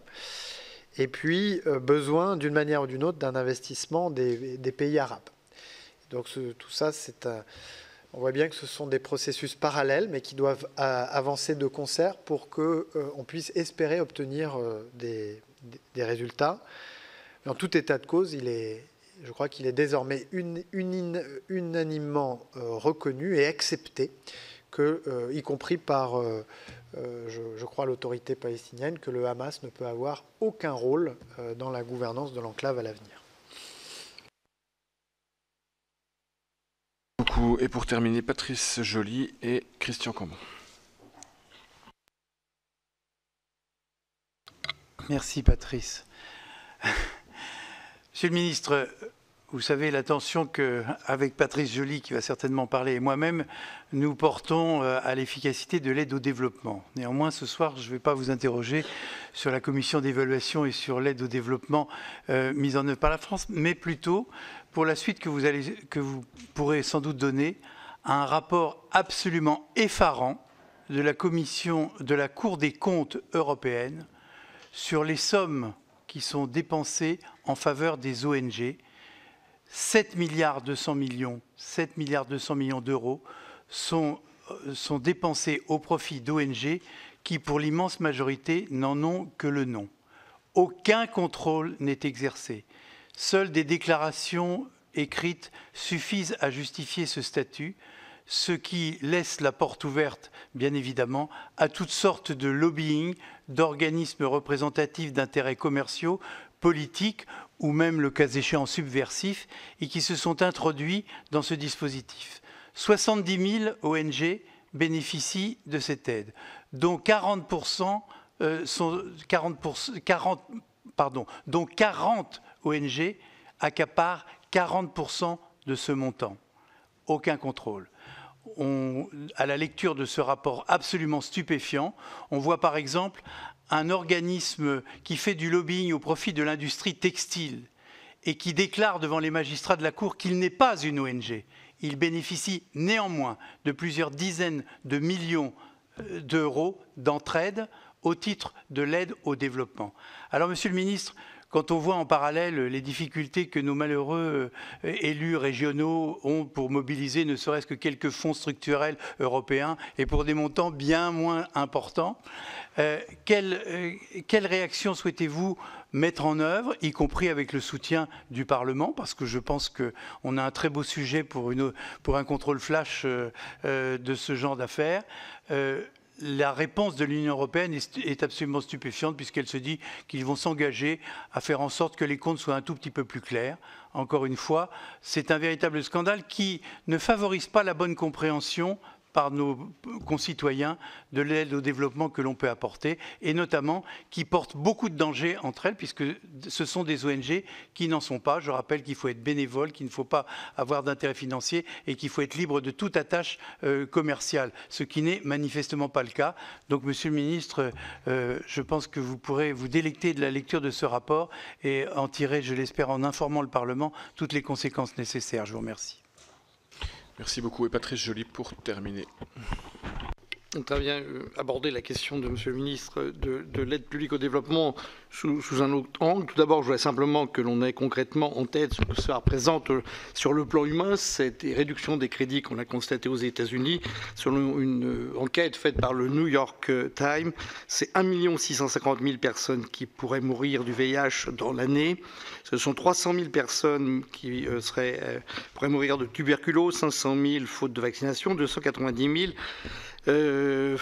Et puis, besoin, d'une manière ou d'une autre, d'un investissement des pays arabes. Donc tout ça, on voit bien que ce sont des processus parallèles, mais qui doivent avancer de concert pour qu'on puisse espérer obtenir des résultats. Mais en tout état de cause, je crois qu'il est désormais unanimement reconnu et accepté, que, y compris par, je crois, l'autorité palestinienne, que le Hamas ne peut avoir aucun rôle dans la gouvernance de l'enclave à l'avenir. Beaucoup. Et pour terminer, Patrice Joly et Christian Cambon. Merci Patrice. Monsieur le ministre, vous savez la tension qu'avec Patrice Joly, qui va certainement parler, et moi-même, nous portons à l'efficacité de l'aide au développement. Néanmoins, ce soir, je ne vais pas vous interroger sur la commission d'évaluation et sur l'aide au développement mise en œuvre par la France, mais plutôt pour la suite que vous pourrez sans doute donner à un rapport absolument effarant de la commission de la Cour des comptes européenne sur les sommes qui sont dépensées en faveur des ONG. 7 milliards 200 millions d'euros sont dépensés au profit d'ONG qui, pour l'immense majorité, n'en ont que le nom. Aucun contrôle n'est exercé. Seules des déclarations écrites suffisent à justifier ce statut, ce qui laisse la porte ouverte, bien évidemment, à toutes sortes de lobbying, d'organismes représentatifs d'intérêts commerciaux, politiques ou même, le cas échéant, subversifs, et qui se sont introduits dans ce dispositif. 70 000 ONG bénéficient de cette aide, dont 40 ONG accaparent 40% de ce montant. Aucun contrôle. À la lecture de ce rapport absolument stupéfiant, on voit par exemple un organisme qui fait du lobbying au profit de l'industrie textile et qui déclare devant les magistrats de la Cour qu'il n'est pas une ONG. Il bénéficie néanmoins de plusieurs dizaines de millions d'euros d'entraide au titre de l'aide au développement. Alors, Monsieur le Ministre, quand on voit en parallèle les difficultés que nos malheureux élus régionaux ont pour mobiliser ne serait-ce que quelques fonds structurels européens et pour des montants bien moins importants, quelle réaction souhaitez-vous mettre en œuvre, y compris avec le soutien du Parlement, parce que je pense qu'on a un très beau sujet pour un contrôle flash de ce genre d'affaires. La réponse de l'Union européenne est absolument stupéfiante puisqu'elle se dit qu'ils vont s'engager à faire en sorte que les comptes soient un tout petit peu plus clairs. Encore une fois, c'est un véritable scandale qui ne favorise pas la bonne compréhension par nos concitoyens de l'aide au développement que l'on peut apporter et notamment qui porte beaucoup de dangers entre elles puisque ce sont des ONG qui n'en sont pas. Je rappelle qu'il faut être bénévole, qu'il ne faut pas avoir d'intérêt financier et qu'il faut être libre de toute attache commerciale, ce qui n'est manifestement pas le cas. Donc, Monsieur le Ministre, je pense que vous pourrez vous délecter de la lecture de ce rapport et en tirer, je l'espère, en informant le Parlement, toutes les conséquences nécessaires. Je vous remercie. Merci beaucoup. Et Patrice Joly pour terminer. Très bien aborder la question de Monsieur le ministre de l'aide publique au développement sous un autre angle. Tout d'abord, je voudrais simplement que l'on ait concrètement en tête ce que ça représente sur le plan humain, cette réduction des crédits qu'on a constatée aux États-Unis. Selon une enquête faite par le New York Times, c'est 1 650 000 personnes qui pourraient mourir du VIH dans l'année. Ce sont 300 000 personnes qui pourraient mourir de tuberculose, 500 000 faute de vaccination, 290 000 au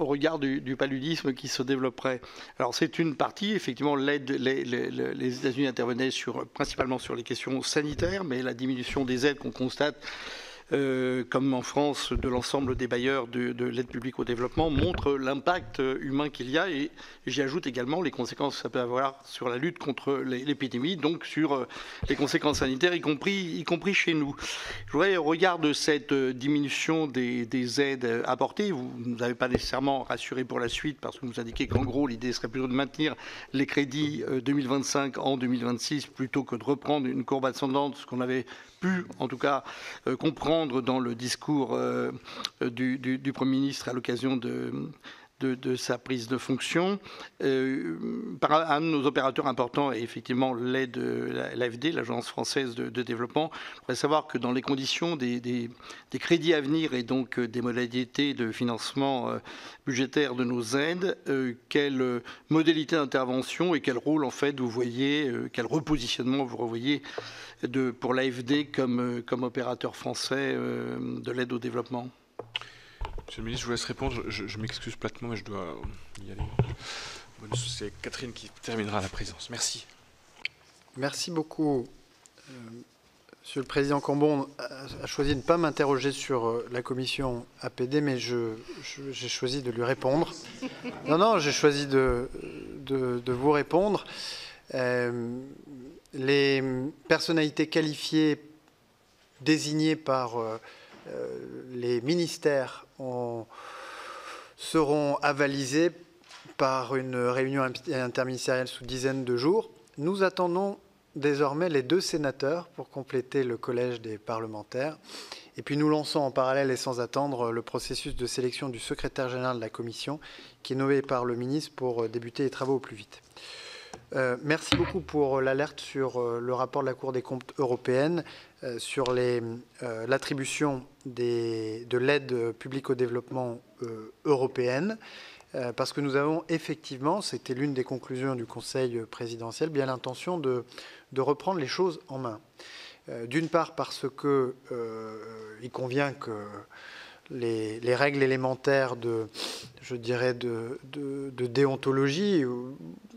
regard du paludisme qui se développerait. Alors c'est une partie, effectivement, l'aide, les États-Unis intervenaient principalement sur les questions sanitaires, mais la diminution des aides qu'on constate, comme en France, de l'ensemble des bailleurs de l'aide publique au développement, montre l'impact humain qu'il y a et j'y ajoute également les conséquences que ça peut avoir sur la lutte contre l'épidémie, donc sur les conséquences sanitaires, y compris chez nous. Je voudrais, au regard de cette diminution des aides apportées, vous ne nous avez pas nécessairement rassuré pour la suite parce que vous nous indiquez qu'en gros l'idée serait plutôt de maintenir les crédits 2025 en 2026 plutôt que de reprendre une courbe ascendante, ce qu'on avait pu en tout cas comprendre dans le discours du Premier ministre à l'occasion de sa prise de fonction. Par un de nos opérateurs importants est effectivement l'aide, l'AFD, l'Agence française de développement. Je voudrais savoir que dans les conditions des crédits à venir et donc des modalités de financement budgétaire de nos aides, quelle modalité d'intervention et quel rôle en fait vous voyez, quel repositionnement vous revoyez pour l'AFD comme opérateur français de l'aide au développement? Monsieur le ministre, je vous laisse répondre. Je m'excuse platement, mais je dois y aller. C'est Catherine qui terminera la présidence. Merci. Merci beaucoup. Monsieur le Président Cambon a choisi de ne pas m'interroger sur la commission APD, mais j'ai choisi de lui répondre. Non, j'ai choisi de vous répondre. Les personnalités qualifiées désignées par les ministères seront avalisées par une réunion interministérielle sous dizaines de jours. Nous attendons désormais les 2 sénateurs pour compléter le collège des parlementaires. Et puis nous lançons en parallèle et sans attendre le processus de sélection du secrétaire général de la Commission qui est nommé par le ministre pour débuter les travaux au plus vite. Merci beaucoup pour l'alerte sur le rapport de la Cour des comptes européenne sur l'attribution de l'aide publique au développement européenne. Parce que nous avons effectivement, c'était l'une des conclusions du Conseil présidentiel, bien l'intention de reprendre les choses en main. D'une part parce que il convient que les règles élémentaires de déontologie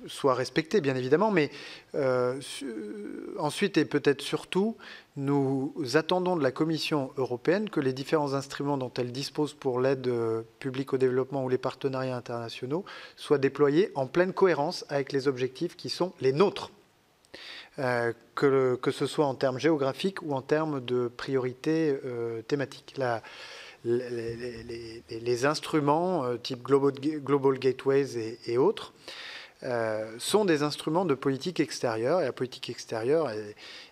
soient respectées, bien évidemment, mais ensuite et peut-être surtout, nous attendons de la Commission européenne que les différents instruments dont elle dispose pour l'aide publique au développement ou les partenariats internationaux soient déployés en pleine cohérence avec les objectifs qui sont les nôtres, que ce soit en termes géographiques ou en termes de priorités thématiques. Les instruments type Global Gateways et autres sont des instruments de politique extérieure, et la politique extérieure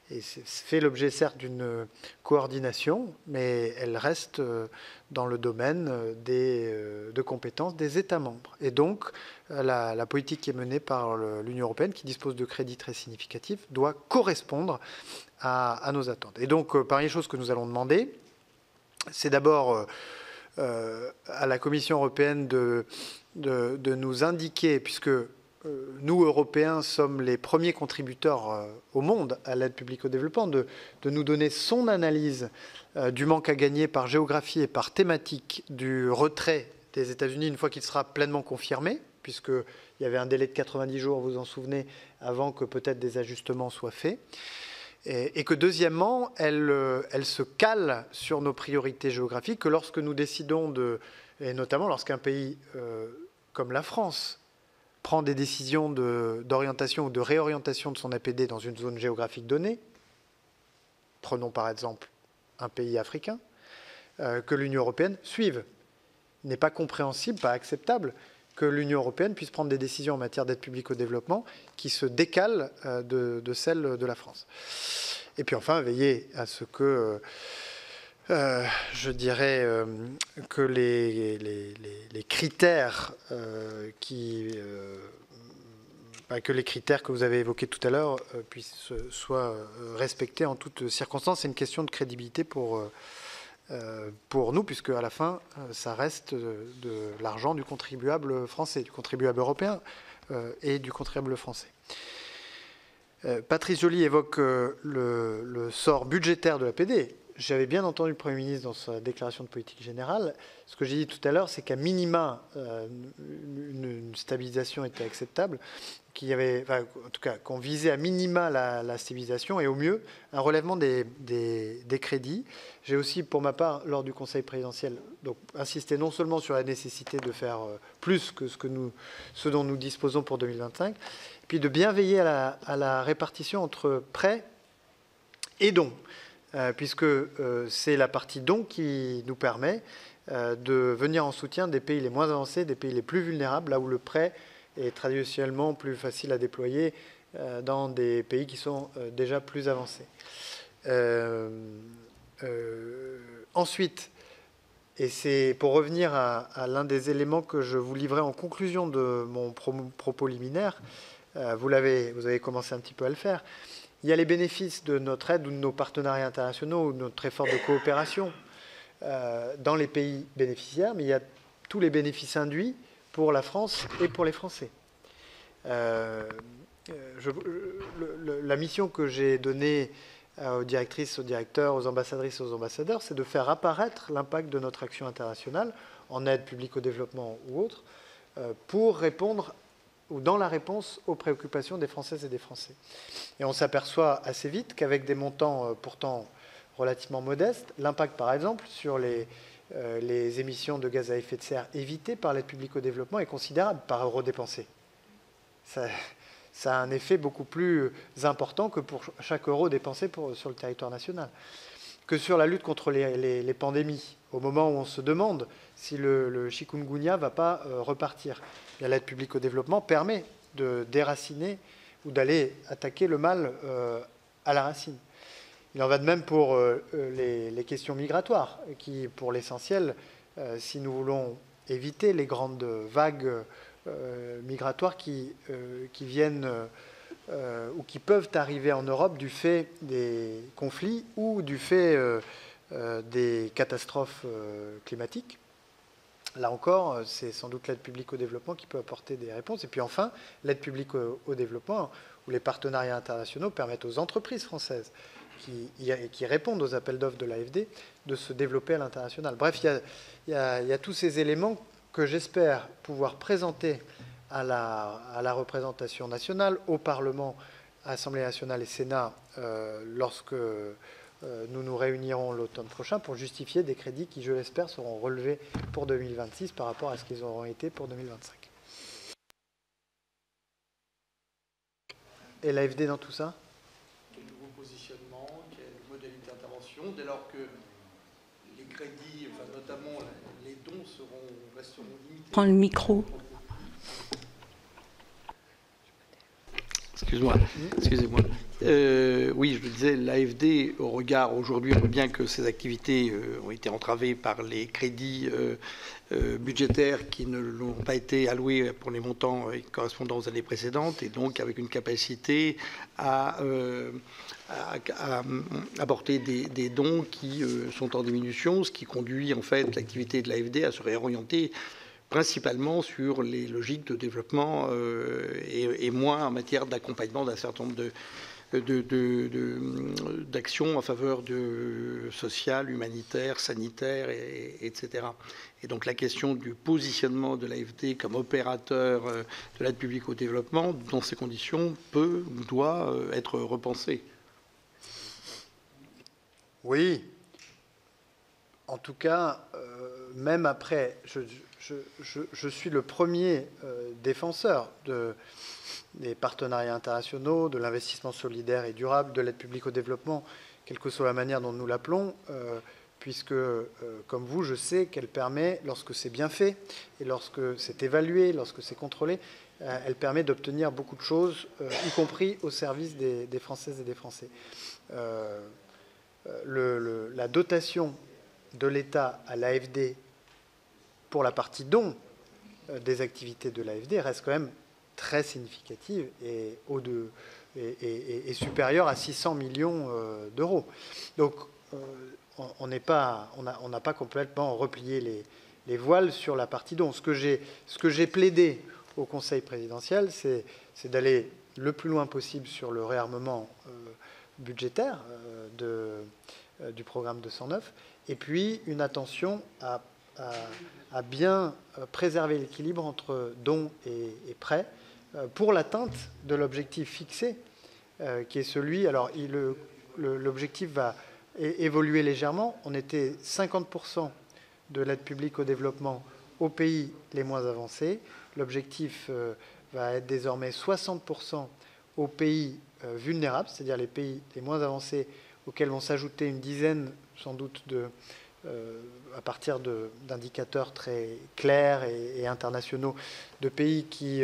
fait l'objet certes d'une coordination, mais elle reste dans le domaine de compétences des États membres. Et donc, la politique qui est menée par l'Union européenne, qui dispose de crédits très significatifs, doit correspondre à nos attentes. Et donc, parmi les choses que nous allons demander, c'est d'abord à la Commission européenne de nous indiquer, puisque nous, Européens, sommes les premiers contributeurs au monde à l'aide publique au développement, de nous donner son analyse du manque à gagner par géographie et par thématique du retrait des États-Unis une fois qu'il sera pleinement confirmé, puisqu'il y avait un délai de 90 jours, vous vous en souvenez, avant que peut-être des ajustements soient faits. Et que deuxièmement, elle se cale sur nos priorités géographiques, que lorsque nous décidons et notamment lorsqu'un pays comme la France prend des décisions d'orientation ou de réorientation de son APD dans une zone géographique donnée, prenons par exemple un pays africain, que l'Union européenne suive. Il n'est pas compréhensible, pas acceptable que l'Union européenne puisse prendre des décisions en matière d'aide publique au développement qui se décalent de celles de la France. Et puis enfin, veiller à ce que, je dirais, que les critères que les critères que vous avez évoqués tout à l'heure soient respectés en toutes circonstances. C'est une question de crédibilité pour nous, puisque à la fin, ça reste de l'argent du contribuable français, du contribuable européen et du contribuable français. Patrice Joly évoque le sort budgétaire de l'APD. J'avais bien entendu le Premier ministre dans sa déclaration de politique générale. Ce que j'ai dit tout à l'heure, c'est qu'à minima, une stabilisation était acceptable, en tout cas, qu'on visait à minima la stabilisation et au mieux un relèvement des crédits. J'ai aussi, pour ma part, lors du Conseil présidentiel, donc, insisté non seulement sur la nécessité de faire plus que ce dont nous disposons pour 2025, puis de bien veiller à la répartition entre prêts et dons. Puisque c'est la partie don qui nous permet de venir en soutien des pays les moins avancés, des pays les plus vulnérables, là où le prêt est traditionnellement plus facile à déployer dans des pays qui sont déjà plus avancés. Ensuite, Et c'est pour revenir à l'un des éléments que je vous livrais en conclusion de mon propos liminaire. Vous avez commencé un petit peu à le faire. Il y a les bénéfices de notre aide ou de nos partenariats internationaux ou de notre effort de coopération dans les pays bénéficiaires, mais il y a tous les bénéfices induits pour la France et pour les Français. La mission que j'ai donnée aux directrices, aux directeurs, aux ambassadrices, aux ambassadeurs, c'est de faire apparaître l'impact de notre action internationale en aide publique au développement ou autre, pour répondre ou dans la réponse aux préoccupations des Françaises et des Français. Et on s'aperçoit assez vite qu'avec des montants pourtant relativement modestes, l'impact par exemple sur les émissions de gaz à effet de serre évitées par l'aide publique au développement est considérable par euro dépensé. Ça a un effet beaucoup plus important que pour chaque euro dépensé sur le territoire national. Que sur la lutte contre les pandémies, au moment où on se demande si le chikungunya ne va pas repartir. L'aide publique au développement permet de déraciner ou d'aller attaquer le mal à la racine. Il en va de même pour les questions migratoires, qui, pour l'essentiel, si nous voulons éviter les grandes vagues migratoires qui viennent ou qui peuvent arriver en Europe du fait des conflits ou du fait des catastrophes climatiques. Là encore, c'est sans doute l'aide publique au développement qui peut apporter des réponses. Et puis enfin, l'aide publique au développement, où les partenariats internationaux permettent aux entreprises françaises qui répondent aux appels d'offres de l'AFD de se développer à l'international. Bref, il y a tous ces éléments que j'espère pouvoir présenter à la représentation nationale, au Parlement, Assemblée nationale et Sénat, lorsque nous nous réunirons l'automne prochain pour justifier des crédits qui, je l'espère, seront relevés pour 2026 par rapport à ce qu'ils auront été pour 2025. Et l'AFD dans tout ça ? Quel nouveau positionnement, quelle modalité d'intervention, dès lors que les crédits, enfin, notamment les dons resteront limités. Prends le micro. Excusez-moi. Oui, je le disais, l'AFD, au regard, aujourd'hui, on voit bien que ces activités ont été entravées par les crédits budgétaires qui ne l'ont pas été alloués pour les montants correspondant aux années précédentes, et donc avec une capacité à apporter des dons qui sont en diminution, ce qui conduit en fait l'activité de l'AFD à se réorienter principalement sur les logiques de développement et moins en matière d'accompagnement d'un certain nombre d'actions en faveur de social, humanitaire, sanitaire, etc. Et donc la question du positionnement de l'AFD comme opérateur de l'aide publique au développement, dans ces conditions, peut ou doit être repensée. Oui. En tout cas, même après, je suis le premier défenseur des partenariats internationaux, de l'investissement solidaire et durable, de l'aide publique au développement, quelle que soit la manière dont nous l'appelons, puisque, comme vous, je sais qu'elle permet, lorsque c'est bien fait, et lorsque c'est évalué, lorsque c'est contrôlé, elle permet d'obtenir beaucoup de choses, y compris au service des Françaises et des Français. La dotation de l'État à l'AFD pour la partie don des activités de l'AFD reste quand même très significative et supérieure à 600 millions d'euros. Donc on n'a pas complètement replié les voiles sur la partie don. Ce que j'ai plaidé au Conseil présidentiel, c'est d'aller le plus loin possible sur le réarmement budgétaire du programme 209, et puis une attention à bien préserver l'équilibre entre dons et prêts pour l'atteinte de l'objectif fixé, qui est celui... Alors, l'objectif va évoluer légèrement. On était 50% de l'aide publique au développement aux pays les moins avancés. L'objectif va être désormais 60% aux pays vulnérables, c'est-à-dire les pays les moins avancés auxquels vont s'ajouter une dizaine, sans doute, à partir d'indicateurs très clairs et internationaux, de pays qui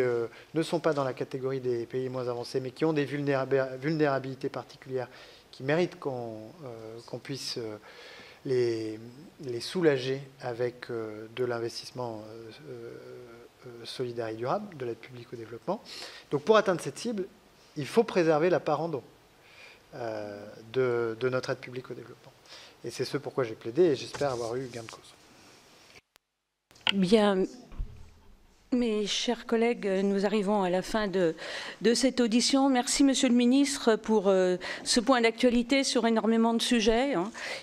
ne sont pas dans la catégorie des pays moins avancés, mais qui ont des vulnérabilités particulières qui méritent qu'on puisse les soulager avec de l'investissement solidaire et durable, de l'aide publique au développement. Donc pour atteindre cette cible, il faut préserver la part en don de notre aide publique au développement. Et c'est ce pourquoi j'ai plaidé et j'espère avoir eu gain de cause. Bien. Mes chers collègues, nous arrivons à la fin de cette audition. Merci, Monsieur le Ministre, pour ce point d'actualité sur énormément de sujets.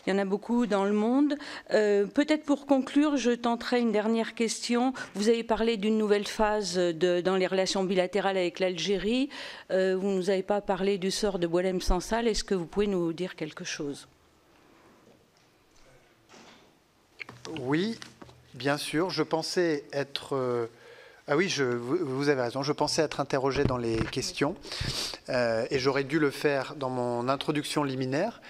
Il y en a beaucoup dans le monde. Peut-être pour conclure, je tenterai une dernière question. Vous avez parlé d'une nouvelle phase dans les relations bilatérales avec l'Algérie. Vous ne nous avez pas parlé du sort de Boualem Sansal. Est-ce que vous pouvez nous dire quelque chose? Oui, bien sûr. Je pensais être... Ah oui, vous avez raison, je pensais être interrogé dans les questions et j'aurais dû le faire dans mon introduction liminaire.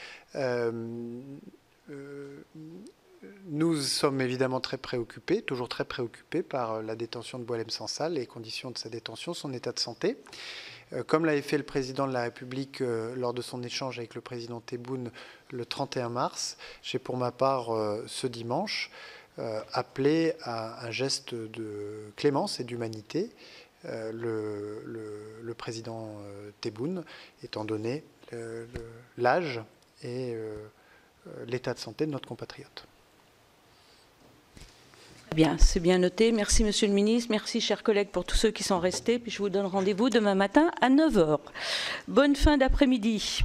Nous sommes évidemment très préoccupés, toujours très préoccupés par la détention de Boualem Sansal, les conditions de sa détention, son état de santé. Comme l'avait fait le président de la République lors de son échange avec le président Tebboune le 31 mars, j'ai pour ma part ce dimanche appelé à un geste de clémence et d'humanité, le président Tebboune, étant donné l'âge et l'état de santé de notre compatriote. Bien, c'est bien noté. Merci, Monsieur le Ministre. Merci, chers collègues, pour tous ceux qui sont restés. Puis je vous donne rendez-vous demain matin à 9 h. Bonne fin d'après-midi.